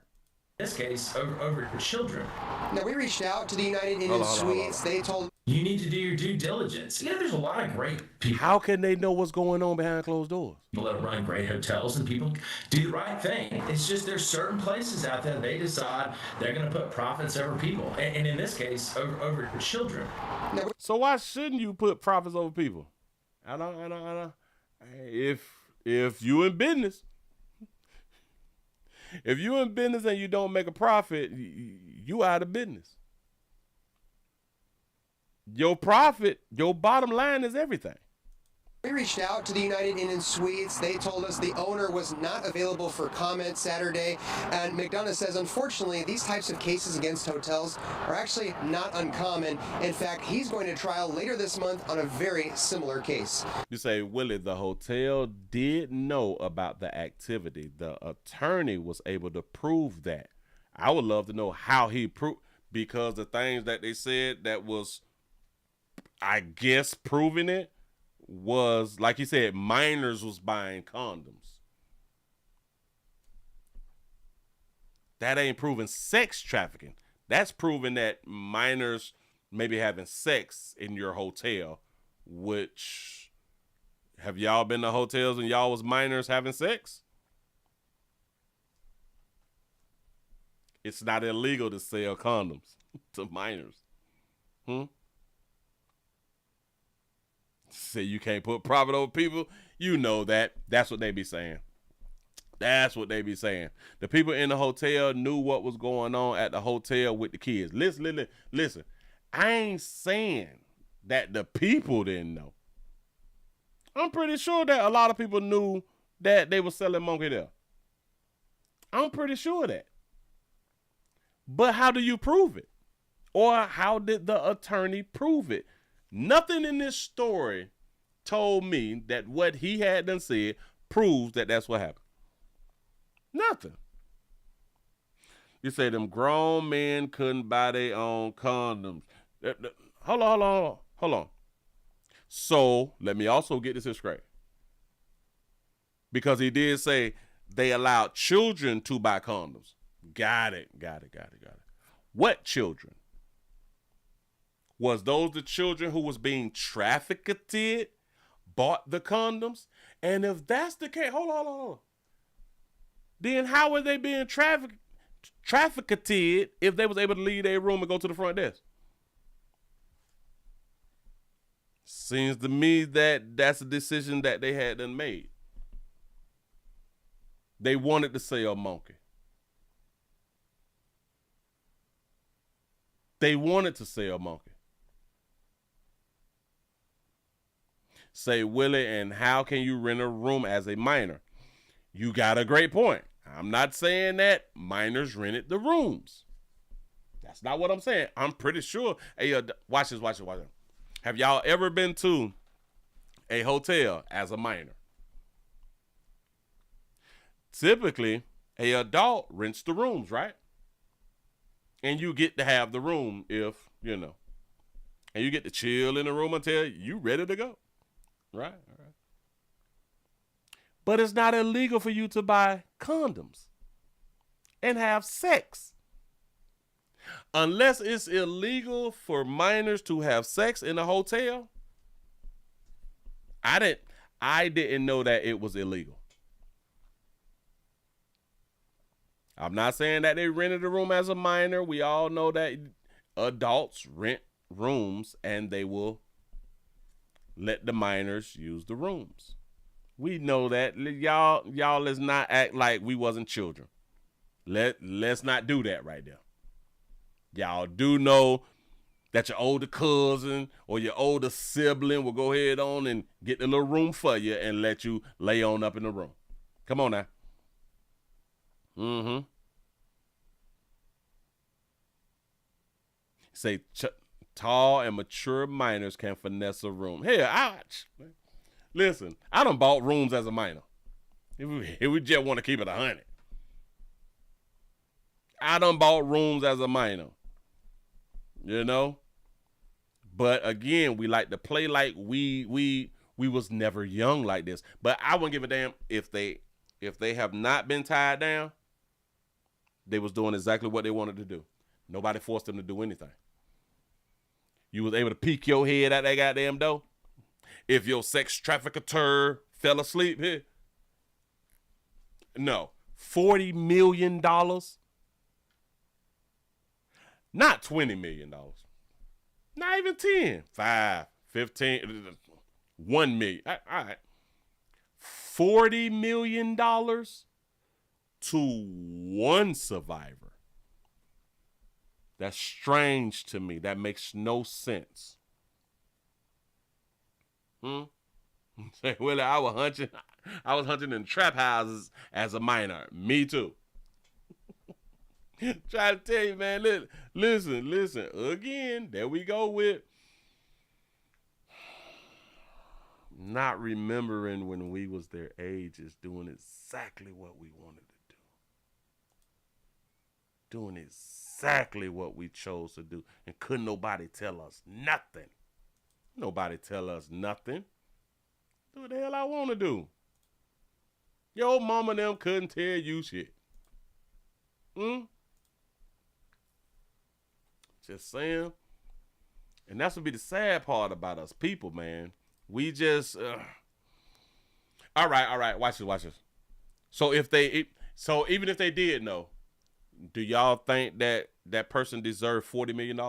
this case, over children. Now, we reached out to the United Inn and Suites. They told You need to do your due diligence. You know, there's a lot of great people. How can they know what's going on behind closed doors? People that run great hotels and people do the right thing. It's just there's certain places out there they decide they're going to put profits over people, and in this case, over children. So why shouldn't you put profits over people? I don't. If you in business, if you in business and you don't make a profit, you out of business. Your profit, your bottom line is everything. We reached out to the United Inn and Suites. They told us the owner was not available for comment Saturday. And McDonough says, unfortunately, these types of cases against hotels are actually not uncommon. In fact, he's going to trial later this month on a very similar case. You say, Willie, the hotel did know about the activity. The attorney was able to prove that. I would love to know how he proved, because the things that they said that was, I guess, proving it was, like he said, minors was buying condoms. That ain't proving sex trafficking. That's proving that minors maybe having sex in your hotel, which, have y'all been to hotels and y'all was minors having sex? It's not illegal to sell condoms to minors. Say you can't put profit over people. You know that. That's what they be saying. That's what they be saying. The people in the hotel knew what was going on at the hotel with the kids. Listen. I ain't saying that the people didn't know. I'm pretty sure that a lot of people knew that they were selling monkey there. I'm pretty sure of that. But how do you prove it? Or how did the attorney prove it? Nothing in this story told me that what he had done said proves that that's what happened. Nothing. You say them grown men couldn't buy their own condoms. Hold on. So let me also get this straight. Because he did say they allowed children to buy condoms. Got it. What children? Was those the children who was being trafficked, bought the condoms? And if that's the case, hold on. Then how were they being trafficked if they was able to leave their room and go to the front desk? Seems to me that that's a decision that they had done made. They wanted to sell monkey. They wanted to sell monkey. Say, Willie, and how can you rent a room as a minor? You got a great point. I'm not saying that minors rented the rooms. That's not what I'm saying. I'm pretty sure. Hey, watch this. Have y'all ever been to a hotel as a minor? Typically, an adult rents the rooms, right? And you get to have the room if, you know. And you get to chill in the room until you ready to go. Right. All right. But it's not illegal for you to buy condoms and have sex. Unless it's illegal for minors to have sex in a hotel. I didn't know that it was illegal. I'm not saying that they rented a room as a minor. We all know that adults rent rooms and they will let the minors use the rooms. We know that. Y'all let's not act like we wasn't children. Let's not do that right there. Y'all do know that your older cousin or your older sibling will go ahead on and get the little room for you and let you lay on up in the room. Come on now. Say tall and mature minors can finesse a room. Hell, listen, I done bought rooms as a minor. If we just want to keep it 100. I done bought rooms as a minor. You know? But again, we like to play like we was never young like this. But I wouldn't give a damn if they have not been tied down. they was doing exactly what they wanted to do. Nobody forced them to do anything. You was able to peek your head at that goddamn door. If your sex trafficker fell asleep here. No. $40 million. Not $20 million. Not even 10. 5, 15, 1 million. All right. $40 million to one survivor. That's strange to me. That makes no sense. Say, Willie, I was hunting in trap houses as a minor. Me too. Try to tell you, man. Listen. Again, there we go with not remembering when we was their age is doing exactly what we wanted to do. Doing exactly what we chose to do. And couldn't nobody tell us nothing. Nobody tell us nothing. Do what the hell I want to do. Your mama and them couldn't tell you shit. Just saying. And that's what be the sad part about us people, man. We just all right. Watch this. So even if they did know, do y'all think that that person deserved $40 million?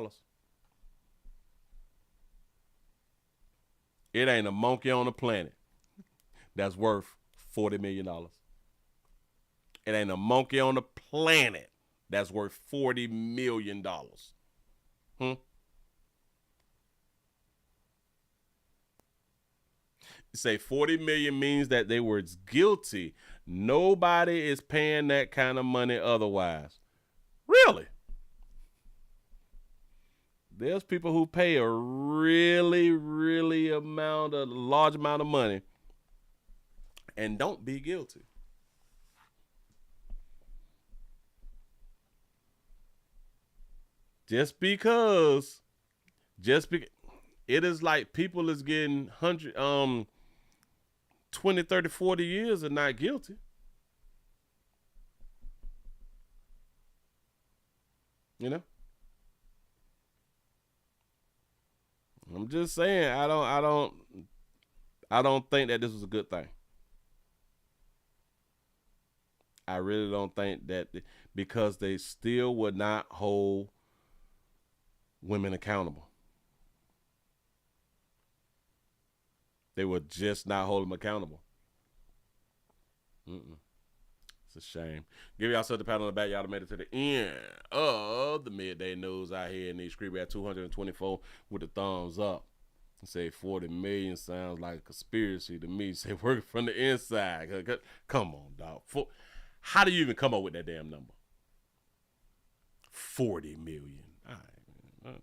It ain't a monkey on the planet that's worth $40 million. It ain't a monkey on the planet that's worth $40 million. Say 40 million means that they were guilty. Nobody is paying that kind of money otherwise. Really? There's people who pay a really large amount of money and don't be guilty. Just because it is like people is getting 20, 30, 40 years and not guilty. You know? I'm just saying, I don't think that this was a good thing. I really don't think that, because they still would not hold women accountable. They would just not hold them accountable. It's a shame. Give yourself the pat on the back. Y'all have made it to the end of the midday news out here in these creepy at 224 with the thumbs up. Say 40 million sounds like a conspiracy to me. Say working from the inside. Come on, dog. How do you even come up with that damn number? 40 million. All right.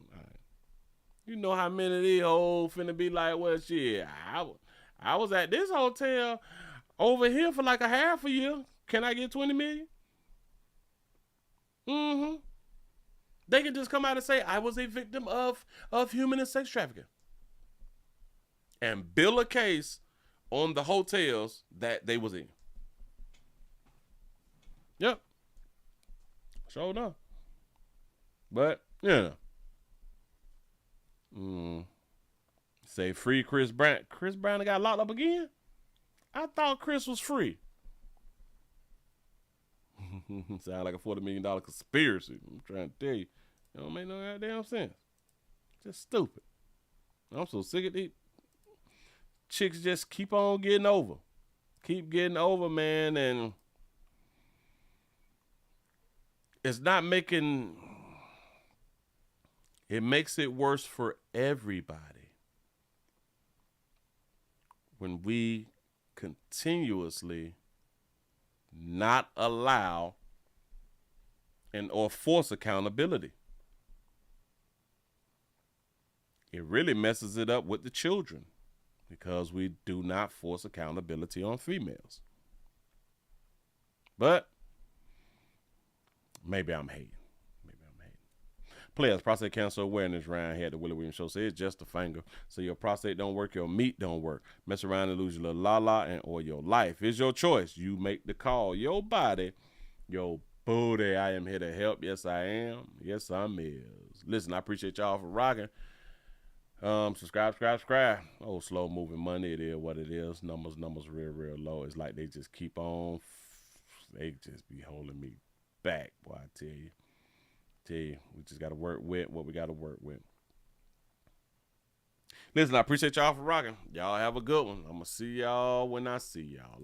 You know how many of these hoes finna be like, well, shit, I was at this hotel over here for like a half a year. Can I get 20 million? They can just come out and say, I was a victim of human and sex trafficking. And bill a case on the hotels that they was in. Yep. Sure enough. But, yeah. Say free Chris Brown. Chris Brown got locked up again? I thought Chris was free. Sound like a $40 million conspiracy. I'm trying to tell you. It don't make no goddamn sense. Just stupid. I'm so sick of these chicks just keep on getting over. Keep getting over, man, and it's not making... It makes it worse for everybody when we continuously not allow or force accountability. It really messes it up with the children because we do not force accountability on females. But maybe I'm hating. Players, prostate cancer awareness round here at the Willie Williams Show. Say it's just a finger. So your prostate don't work, your meat don't work. Mess around and lose your little or your life. It's your choice. You make the call. Your body, your booty. I am here to help. Yes, I am. Yes, I'm is. Listen, I appreciate y'all for rocking. Subscribe. Oh, slow moving money. It is what it is. Numbers real low. It's like they just keep on. They just be holding me back. Boy, I tell you, we just got to work with what we got to work with. Listen, I appreciate y'all for rocking. Y'all have a good one. I'm going to see y'all when I see y'all.